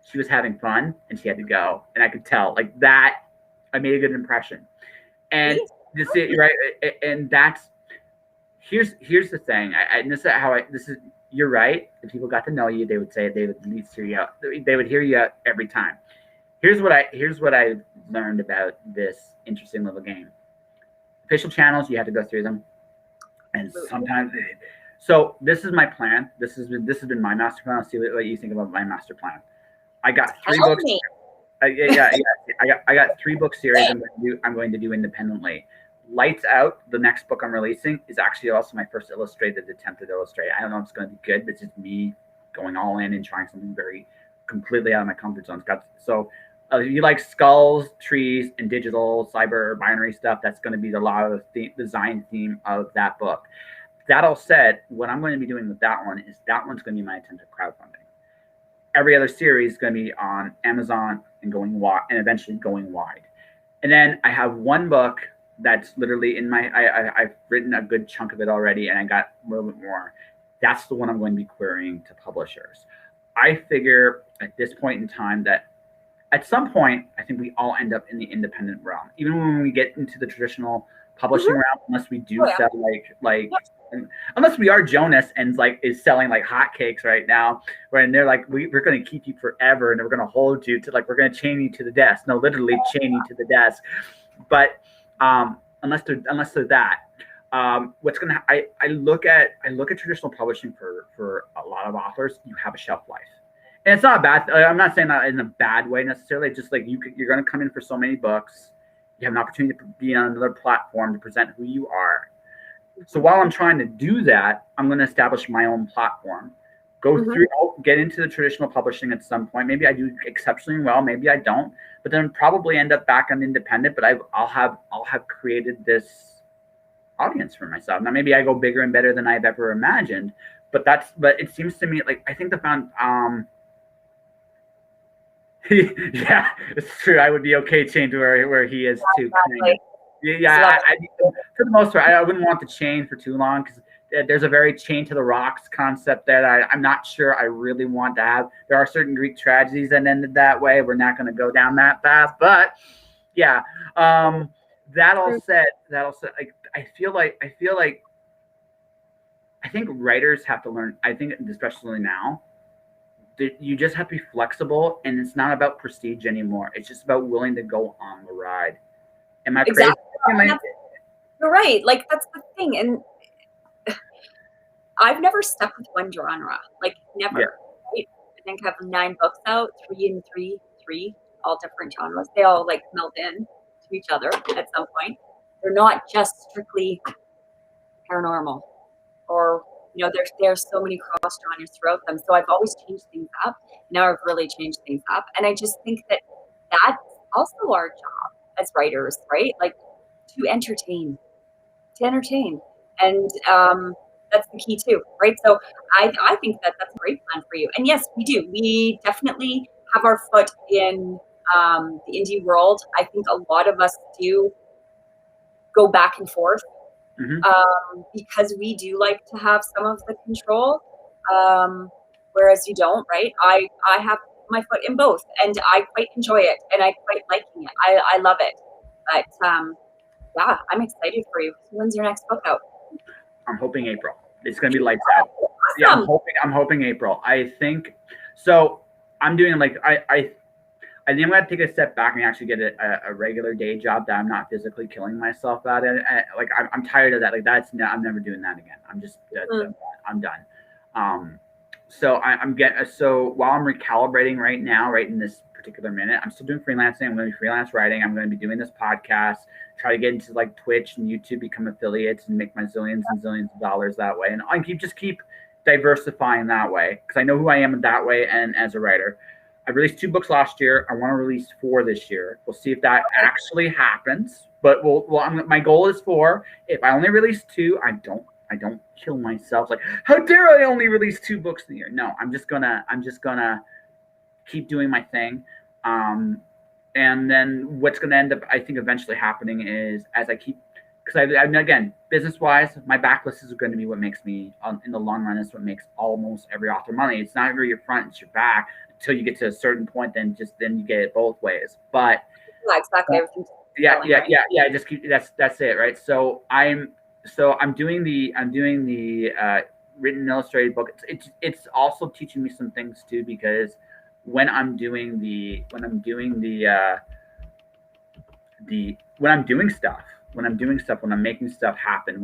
She was having fun and she had to go, and I could tell that I made a good impression. And this is right, and that's here's the thing. You're right. If people got to know you, they would say they would at least hear you out. They would hear you out every time. Here's what I learned about this interesting little game. Official channels, you have to go through them, and sometimes. So this is my plan. This has been my master plan. I'll see what you think about my master plan. I got 3 books. Yeah. I got 3 book series I'm going to do independently. Lights Out, the next book I'm releasing, is actually also my first illustrated attempt at illustrate. I don't know if it's going to be good, but it's just me going all in and trying something very completely out of my comfort zone. If you like skulls, trees, and digital, cyber, binary stuff, that's going to be a lot of the design theme of that book. That all said, what I'm going to be doing with that one is that one's going to be my attempt at crowdfunding. Every other series is going to be on Amazon and going wide, and eventually going wide. And then I have one book that's literally in my. I've written a good chunk of it already, and I got a little bit more. That's the one I'm going to be querying to publishers. I figure at this point in time that at some point, I think we all end up in the independent realm. Even when we get into the traditional publishing realm, unless we do sell unless we are Jonas and is selling like hotcakes right now, when they're like, we're going to keep you forever and we're going to hold you to we're going to chain you to the desk. No, literally chain you to the desk. But unless they're that, what's going to I look at traditional publishing for a lot of authors. You have a shelf life. And it's not a bad. I'm not saying that in a bad way necessarily. Just like you're going to come in for so many books, you have an opportunity to be on another platform to present who you are. So while I'm trying to do that, I'm going to establish my own platform. Go through, get into the traditional publishing at some point. Maybe I do exceptionally well. Maybe I don't. But then probably end up back on independent. But I'll have created this audience for myself. Now maybe I go bigger and better than I've ever imagined. But it seems to me like I think yeah, it's true. I would be okay chained to where he is too. Exactly. Yeah. For the most part, I wouldn't want the chain for too long because there's a very chain to the rocks concept that I'm not sure I really want to have. There are certain Greek tragedies that ended that way. We're not going to go down that path, but yeah. That all said, like I feel like I think writers have to learn. I think especially now, you just have to be flexible, and it's not about prestige anymore. It's just about willing to go on the ride. Am I crazy? You're right. Like that's the thing, and I've never stuck with one genre. Like never. Yeah. Right? I think I have 9 books out, 3, all different genres. They all like meld in to each other at some point. They're not just strictly paranormal, or there's so many cross genres throughout them. So I've always changed things up. Now I've really changed things up, and I just think that that's also our job as writers, right? Like to entertain, and that's the key too, right? So I think that that's a great plan for you. And yes, we do. We definitely have our foot in the indie world. I think a lot of us do go back and forth. Because we do like to have some of the control, whereas you don't, right? I have my foot in both, and I quite enjoy it, and I quite liking it. I love it, but yeah, I'm excited for you. When's your next book out? I'm hoping April. It's gonna be lights out. Awesome. Yeah, I'm hoping April. I think so. I'm doing I think I'm going to take a step back and actually get a regular day job that I'm not physically killing myself at it. I'm tired of that. I'm never doing that again. I'm just, I'm done. So while I'm recalibrating right now, right in this particular minute, I'm still doing freelancing. I'm going to be freelance writing. I'm going to be doing this podcast, try to get into Twitch and YouTube, become affiliates and make my zillions and zillions of dollars that way. And I keep diversifying that way because I know who I am that way and as a writer. I released 2 books last year. I want to release 4 this year. We'll see if that actually happens. But my goal is 4. If I only release 2, I don't kill myself. Like, how dare I only release 2 books in a year? No, I'm just gonna keep doing my thing. And then what's gonna end up, I think, eventually happening is as I keep, because again, business-wise, my backlist is going to be what makes me, in the long run, is what makes almost every author money. It's not really your front, it's your back. Until you get to a certain point, then you get it both ways. But exactly. Yeah. Just keep that's it, right? So I'm doing the written and illustrated book. It's also teaching me some things too, because when I'm doing stuff, when I'm making stuff happen,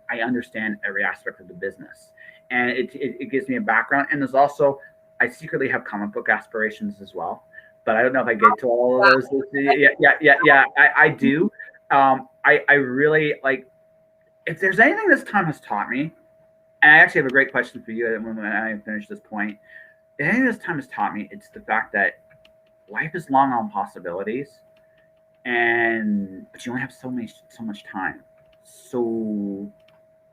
I understand every aspect of the business, and it gives me a background. And there's also, I secretly have comic book aspirations as well, but I don't know if I get to all of those. Yeah. I do. I really like. If there's anything this time has taught me, and I actually have a great question for you when I finish this point. anything this time has taught me, it's the fact that life is long on possibilities, but you only have so much time. So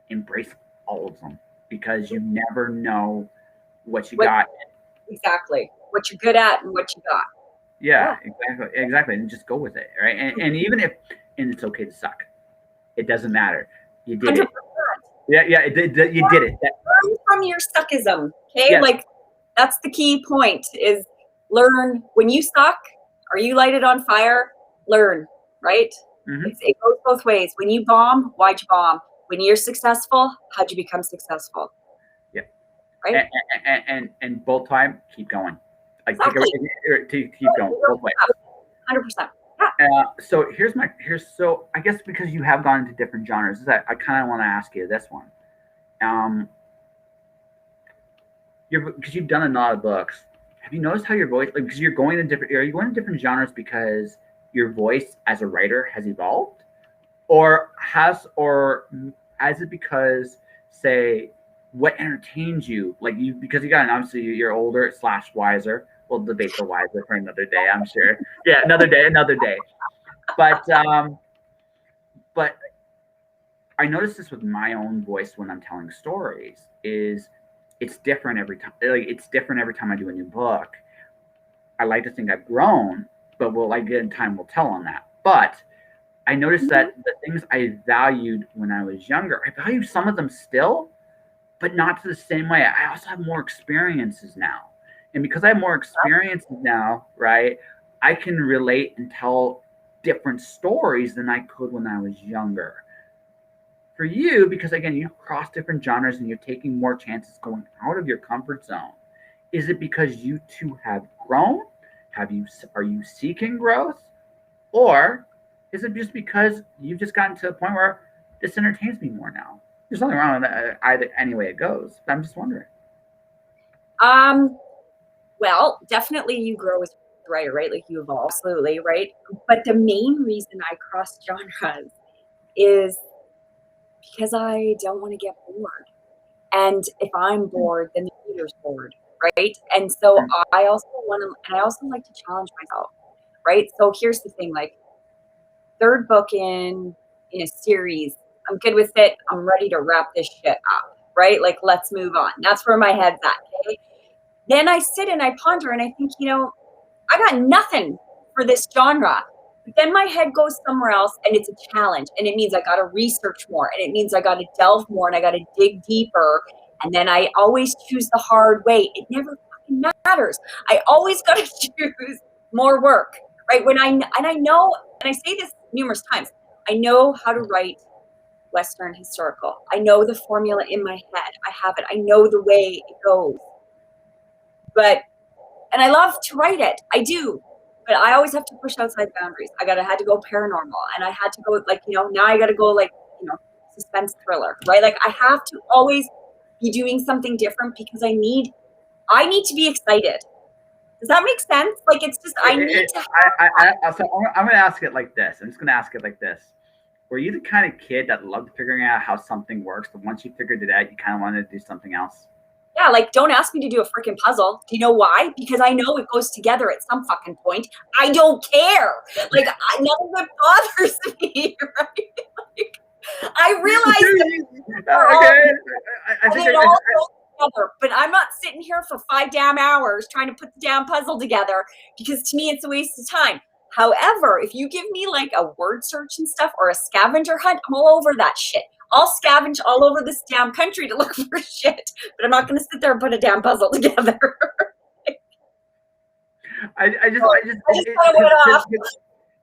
embrace all of them because you never know what you got. Exactly. What you're good at and what you got. Yeah, exactly, and just go with it, right? And even if, and it's okay to suck. It doesn't matter. You did 100%. It. Yeah, you did it. Learn from your suckism, okay? Yeah. Like, that's the key point, is learn. When you suck or you light it on fire, learn, right? Mm-hmm. It goes both ways. When you bomb, why'd you bomb? When you're successful, how'd you become successful? Yeah. Right? And both time, keep going. Like, exactly. Keep going both ways. 100%. So so I guess because you have gone into different genres, I kind of want to ask you this one. Because you've done a lot of books. Have you noticed how your voice, like, because are you going to different genres because your voice as a writer has evolved, or has it because, say, what entertains you, like because you got obviously you're older / wiser. We'll debate the wiser for another day, I'm sure. Yeah, another day. But I notice this with my own voice when I'm telling stories. It's different every time. Like, it's different every time I do a new book. I like to think I've grown, but time will tell on that. But I noticed that the things I valued when I was younger, I value some of them still, but not to the same way. I also have more experiences now. And because I have more experiences now, right, I can relate and tell different stories than I could when I was younger. For you, because again, you cross different genres and you're taking more chances going out of your comfort zone. Is it because you two have grown? Are you seeking growth? Or is it just because you've just gotten to a point where this entertains me more now? There's nothing wrong with that, either any way it goes. But I'm just wondering. Well, definitely you grow as a writer, right? Like, you evolve, absolutely, right? But the main reason I cross genres is because I don't want to get bored. And if I'm bored, then the reader's bored, right? And so I also like to challenge myself, right? So here's the thing, like, third book in a series, I'm good with it. I'm ready to wrap this shit up, right? Like, let's move on. That's where my head's at, okay? Then I sit and I ponder and I think, I got nothing for this genre. But then my head goes somewhere else and it's a challenge. And it means I got to research more. And it means I got to delve more and I got to dig deeper. And then I always choose the hard way. It never fucking matters. I always got to choose more work, right? I know, and I say this numerous times, I know how to write Western historical. I know the formula in my head. I have it. I know the way it goes. And I love to write it. I do. But I always have to push outside boundaries. I had to go paranormal, and I had to go, like, now I got to go, like, suspense thriller, right? Like, I have to always be doing something different because I need to be excited. Does that make sense? Like, it's just, I need to. So I'm going to ask it like this. I'm just going to ask it like this. Were you the kind of kid that loved figuring out how something works, but once you figured it out, you kind of wanted to do something else? Yeah, like, don't ask me to do a freaking puzzle. Do you know why? Because I know it goes together at some fucking point. I don't care. Like, none of it bothers me, right? Like, I realize I think it all goes together, but I'm not sitting here for 5 damn hours trying to put the damn puzzle together, because to me it's a waste of time. However, if you give me, like, a word search and stuff or a scavenger hunt, I'm all over that shit. I'll scavenge all over this damn country to look for shit, but I'm not going to sit there and put a damn puzzle together.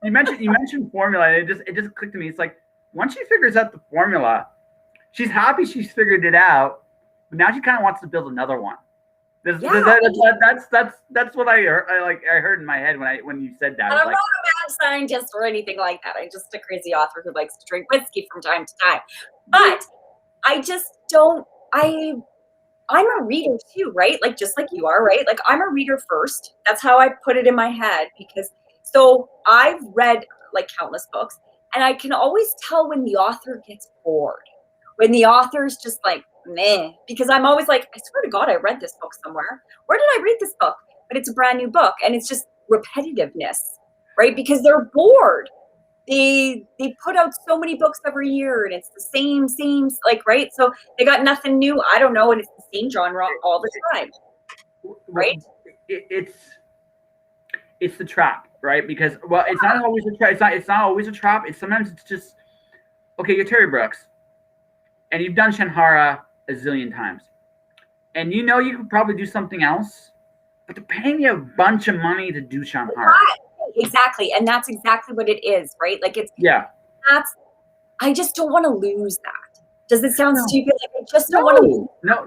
You mentioned formula, and it just clicked to me. It's like, once she figures out the formula, she's happy she's figured it out, but now she kind of wants to build another one. That's what I heard. I heard in my head when you said that. And I'm not a mad scientist or anything like that. I'm just a crazy author who likes to drink whiskey from time to time. But I just don't. I'm a reader too, right? Like, just like you are, right? Like, I'm a reader first. That's how I put it in my head, because so I've read, like, countless books, and I can always tell when the author gets bored, when the author's just like, meh, because I'm always like, I swear to God, I read this book somewhere. Where did I read this book? But it's a brand new book, and it's just repetitiveness, right? Because they're bored. They put out so many books every year, and it's the same, like, right? So they got nothing new. I don't know, and it's the same genre all the time, right? It's the trap, right? Because it's not always a trap. It's not always a trap. Sometimes it's just okay. You're Terry Brooks, and you've done Shanhara a zillion times, and you know you could probably do something else, but they're paying you a bunch of money to do Shanhara. Exactly, and that's exactly what it is, right? Like I just don't want to lose that. Does it sound stupid? Like I just don't want to lose no.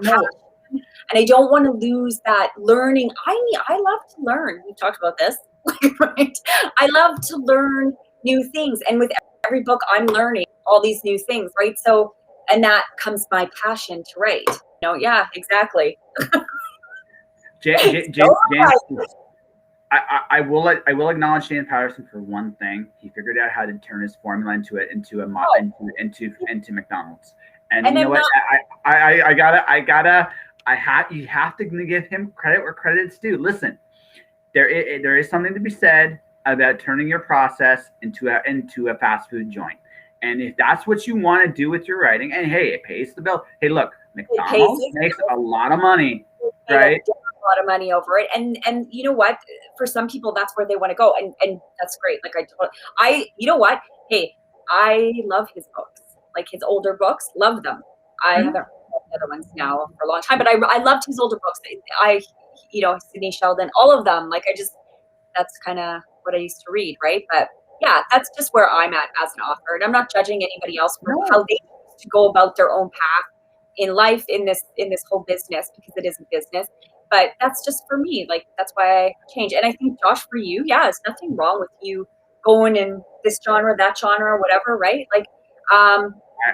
And I don't want to lose that learning. I love to learn. We've talked about this, right? I love to learn new things. And with every book, I'm learning all these new things, right? So, and that comes my passion to write. Yeah, exactly. James, I will acknowledge James Patterson for one thing. He figured out how to turn his formula into McDonald's. And you know what? You have to give him credit where credit's due. Listen, there is something to be said about turning your process into a fast food joint. And if that's what you want to do with your writing, and hey, it pays the bill. Hey, look, McDonald's makes a lot of money, right? A lot of money over it, and you know what? For some people, that's where they want to go, and that's great. Like you know what? Hey, I love his books, like his older books. Love them. I haven't read the other ones now for a long time, but I loved his older books. Sidney Sheldon, all of them. Like that's kind of what I used to read, right? But yeah, that's just where I'm at as an author, and I'm not judging anybody else for how they choose to go about their own path in life in this whole business, because it is a business. But that's just for me. Like that's why I change. And I think, Josh, for you, yeah, there's nothing wrong with you going in this genre, that genre, whatever, right? Like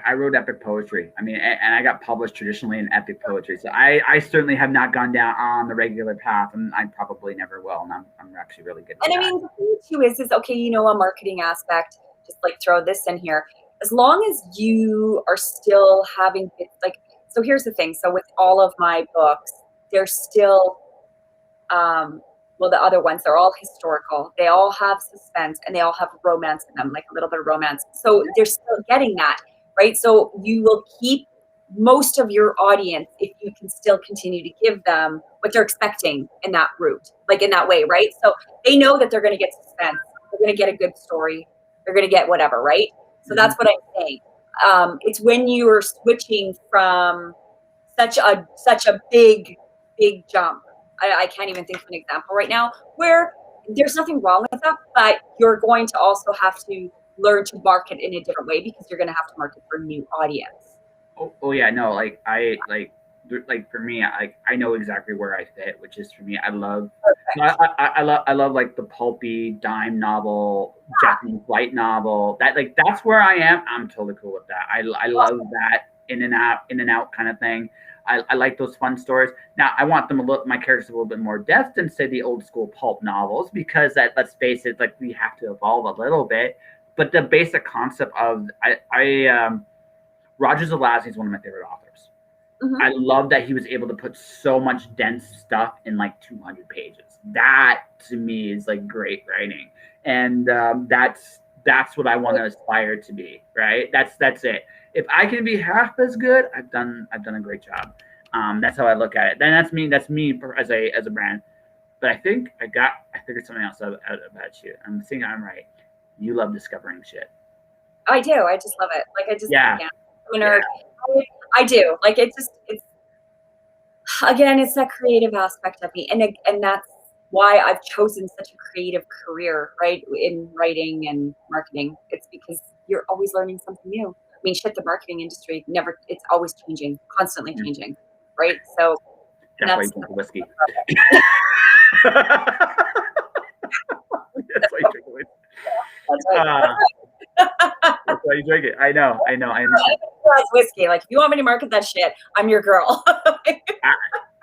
I wrote epic poetry. I mean, and I got published traditionally in epic poetry. So I certainly have not gone down on the regular path, and I probably never will. And I'm actually really good at that. And I mean, the thing too is okay, a marketing aspect, just like throw this in here. As long as you are still having so here's the thing. So with all of my books, they're still the other ones, they're all historical. They all have suspense, and they all have romance in them, like a little bit of romance. So they're still getting that. Right. So you will keep most of your audience if you can still continue to give them what they're expecting in that route, like in that way. Right. So they know that they're going to get suspense. They're going to get a good story. They're going to get whatever. Right. So that's what I'm saying. It's when you are switching from such a big jump. I can't even think of an example right now where there's nothing wrong with that, but you're going to also have to learn to market in a different way, because you're going to have to market for a new audience. Oh yeah, no, for me, I know exactly where I fit, which is for me, I love like the pulpy dime novel, Japanese light novel. That's where I am. I'm totally cool with that. I love that in and out kind of thing. I like those fun stories. Now I want my characters a little bit more depth than say the old school pulp novels, because let's face it, like we have to evolve a little bit. But the basic concept of Roger Zelazny is one of my favorite authors. Mm-hmm. I love that he was able to put so much dense stuff in like 200 pages. That to me is like great writing, and that's what I want to aspire to be. Right? That's it. If I can be half as good, I've done a great job. That's how I look at it. Then that's me as a brand. But I think I figured something else out about you. I'm thinking I'm right. You love discovering shit. I do. I just love it. Like I'm a nerd. Yeah. I do. Like it's again, it's that creative aspect of me, and that's why I've chosen such a creative career, right, in writing and marketing. It's because you're always learning something new. I mean, the marketing industry it's always changing, constantly changing, right? So that's why you drink whiskey. That's why you drink whiskey. That's why you drink it. I know. I understand. Whiskey. Like, if you want me to market that shit, I'm your girl.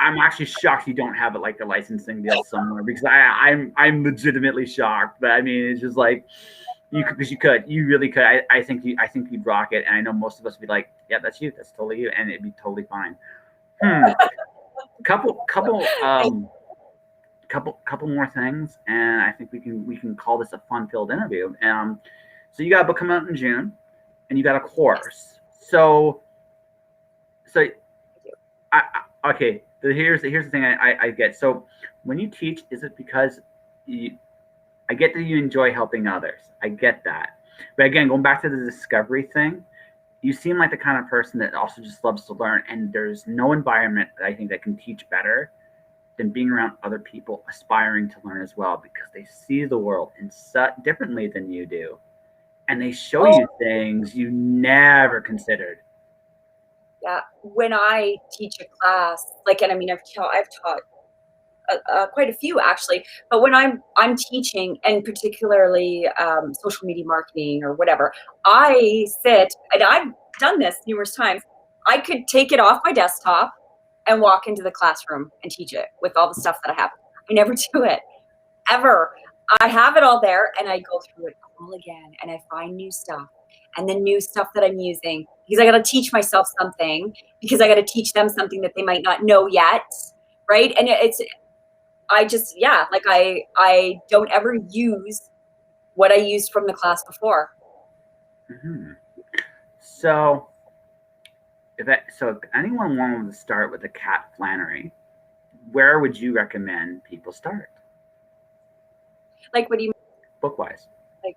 I'm actually shocked you don't have it like a licensing deal somewhere, because I'm legitimately shocked. But I mean, it's just like, You really could. I think you'd rock it. And I know most of us would be like, yeah, that's you. That's totally you. And it'd be totally fine. Couple more things, and I think we can call this a fun-filled interview. So you got a book coming out in June, and you got a course. So okay. Here's the thing I get. So when you teach, is it because I get that you enjoy helping others. I get that. But again, going back to the discovery thing, you seem like the kind of person that also just loves to learn. And there's no environment that I think that can teach better than being around other people aspiring to learn as well, because they see the world in differently than you do. And they show you things you never considered. Yeah. When I teach a class, like, and I mean, I've taught quite a few actually, but when I'm teaching, and particularly social media marketing or whatever, I sit, and I've done this numerous times. I could take it off my desktop and walk into the classroom and teach it with all the stuff that I have. I never do it, ever. I have it all there, and I go through it all again, and I find new stuff, and then new stuff that I'm using, because I got to teach myself something, because I got to teach them something that they might not know yet, right? And I just, yeah, like I don't ever use what I used from the class before. Mm-hmm. So if anyone wanted to start with a KatFlannery, where would you recommend people start? Like, what do you mean? Book-wise. Like,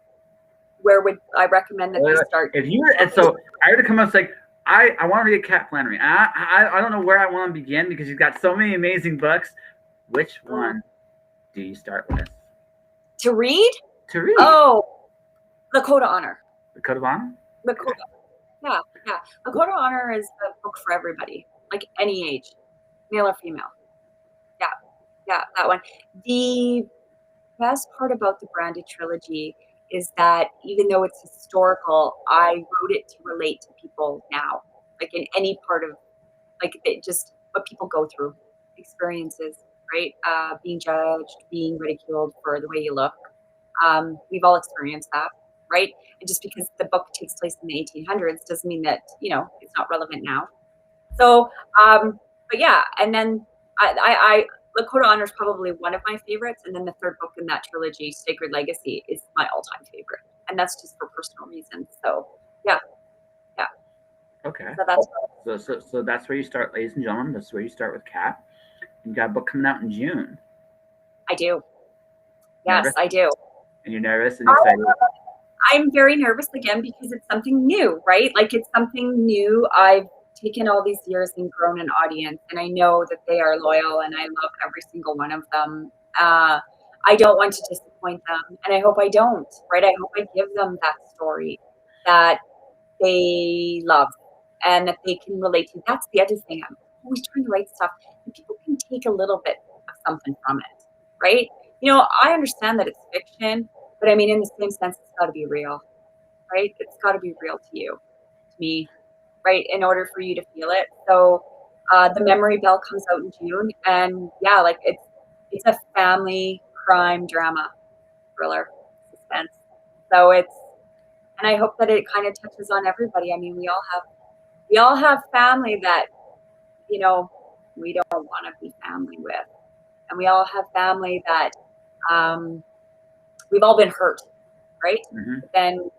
where would I recommend that they start? If you so I were to come up like I want to read a KatFlannery. I don't know where I want to begin, because you've got so many amazing books. Which one do you start with? To read? To read. Oh, The Code of Honor. The Code of Honor? The Code of, yeah. The Code of Honor is a book for everybody, like any age, male or female. Yeah, that one. The best part about the Branded Trilogy is that even though it's historical, I wrote it to relate to people now, like in any part of, like, it just what people go through, experiences, right? Being judged, being ridiculed for the way you look. We've all experienced that, right? And just because the book takes place in the 1800s doesn't mean that, it's not relevant now. So, but yeah, and then I The Code of Honor is probably one of my favorites, and then the third book in that trilogy, Sacred Legacy, is my all-time favorite, and that's just for personal reasons. So, yeah. Okay. So that's where you start, ladies and gentlemen. That's where you start with Kat. You got a book coming out in June. I do. Yes, nervous? I do. And you're nervous and excited? I'm very nervous again, because it's something new, right? Like, it's something new. I've taken all these years and grown an audience, and I know that they are loyal, and I love every single one of them. I don't want to disappoint them, and I hope I don't, right? I hope I give them that story that they love and that they can relate to. That's the other thing. I'm always trying to write stuff that people can take a little bit of something from it, right? I understand that it's fiction, but I mean, in the same sense, it's got to be real, right? It's got to be real to you, to me, right? In order for you to feel it. So The Memory Bell comes out in June, and yeah, like, it's a family crime drama, thriller, suspense. So and I hope that it kind of touches on everybody. I mean, we all have family that, we don't want to be family with. And we all have family that we've all been hurt, right? Mm-hmm. Then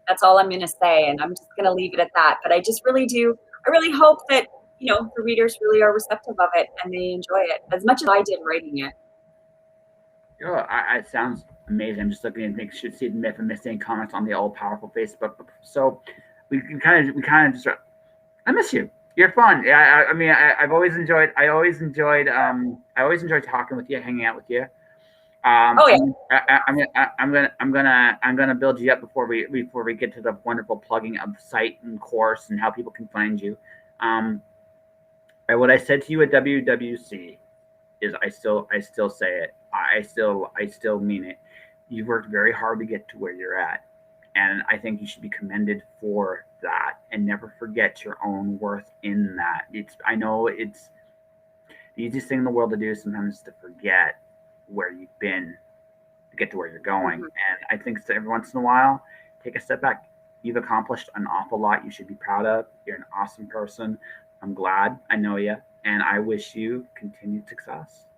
that's all I'm going to say. And I'm just going to leave it at that. But I really hope that, the readers really are receptive of it and they enjoy it as much as I did writing it. It sounds amazing. I'm just looking to make sure to see if I missed any comments on the all-powerful Facebook. So we kind of just. I miss you. You're fun. Yeah, I mean, I've always enjoyed. I always enjoyed talking with you, hanging out with you. Oh yeah. I'm gonna build you up before we get to the wonderful plugging of the site and course and how people can find you. And what I said to you at WWC is I still say it. I still mean it. You've worked very hard to get to where you're at, and I think you should be commended for that, and never forget your own worth in that. I know it's the easiest thing in the world to do sometimes, is to forget where you've been to get to where you're going. Mhm. And I think so every once in a while, take a step back. You've accomplished an awful lot you should be proud of. You're an awesome person. I'm glad I know you, and I wish you continued success.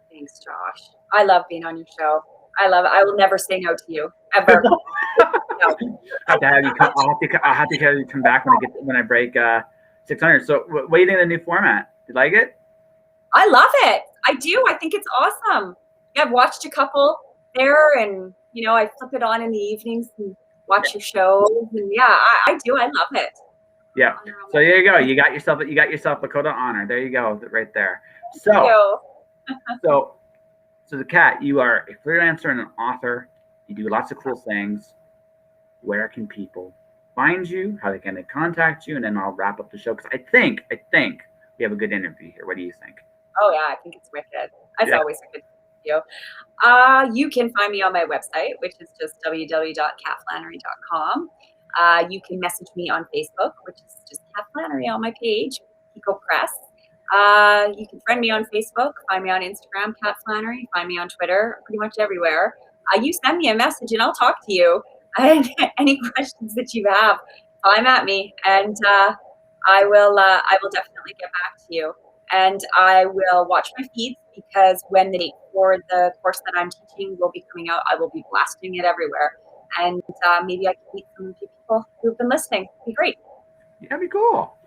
Thanks, Josh. I love being on your show. I love it. I will never say no to you, ever. No. Have to have you come. I'll have to have you come back when I break 600. So, what do you think of the new format? Do you like it? I love it. I do. I think it's awesome. Yeah, I've watched a couple there, and I flip it on in the evenings and watch your shows. And yeah, I do. I love it. Yeah. So there you go. You got yourself a code of honor. There you go, right there. So the Kat, you are a freelancer and an author. You do lots of cool things. Where can people find you? How they can contact you? And then I'll wrap up the show because I think we have a good interview here. What do you think? Oh yeah, I think it's wicked. It's always a good interview. You can find me on my website, which is just www.KatFlannery.com. You can message me on Facebook, which is just KatFlannery on my page, Pico Press. You can friend me on Facebook, find me on Instagram, KatFlannery, find me on Twitter, pretty much everywhere. You send me a message and I'll talk to you. And any questions that you have, climb at me, and I will definitely get back to you. And I will watch my feeds because when the date for the course that I'm teaching will be coming out, I will be blasting it everywhere. And maybe I can meet some people who've been listening. It'd be great. Yeah, that'd be cool.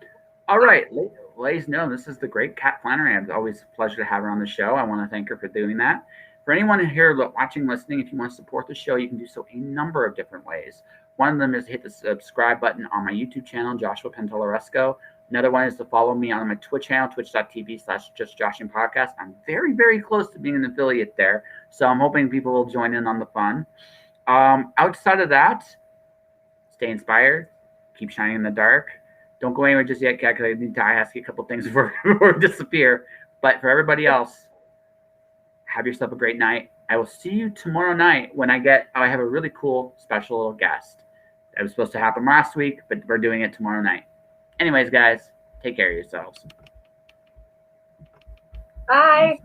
All right, ladies and gentlemen, this is the great KatFlannery. It's always a pleasure to have her on the show. I want to thank her for doing that. For anyone here watching, listening, if you want to support the show, you can do so a number of different ways. One of them is to hit the subscribe button on my YouTube channel, Joshua Pantellaresco. Another one is to follow me on my Twitch channel, twitch.tv/JustJoshingPodcast. I'm very, very close to being an affiliate there, so I'm hoping people will join in on the fun. Outside of that, stay inspired, keep shining in the dark. Don't go anywhere just yet, Kat, because I need to ask you a couple things before I disappear. But for everybody else, have yourself a great night. I will see you tomorrow night when I have a really cool special little guest. That was supposed to happen last week, but we're doing it tomorrow night. Anyways, guys, take care of yourselves. Bye.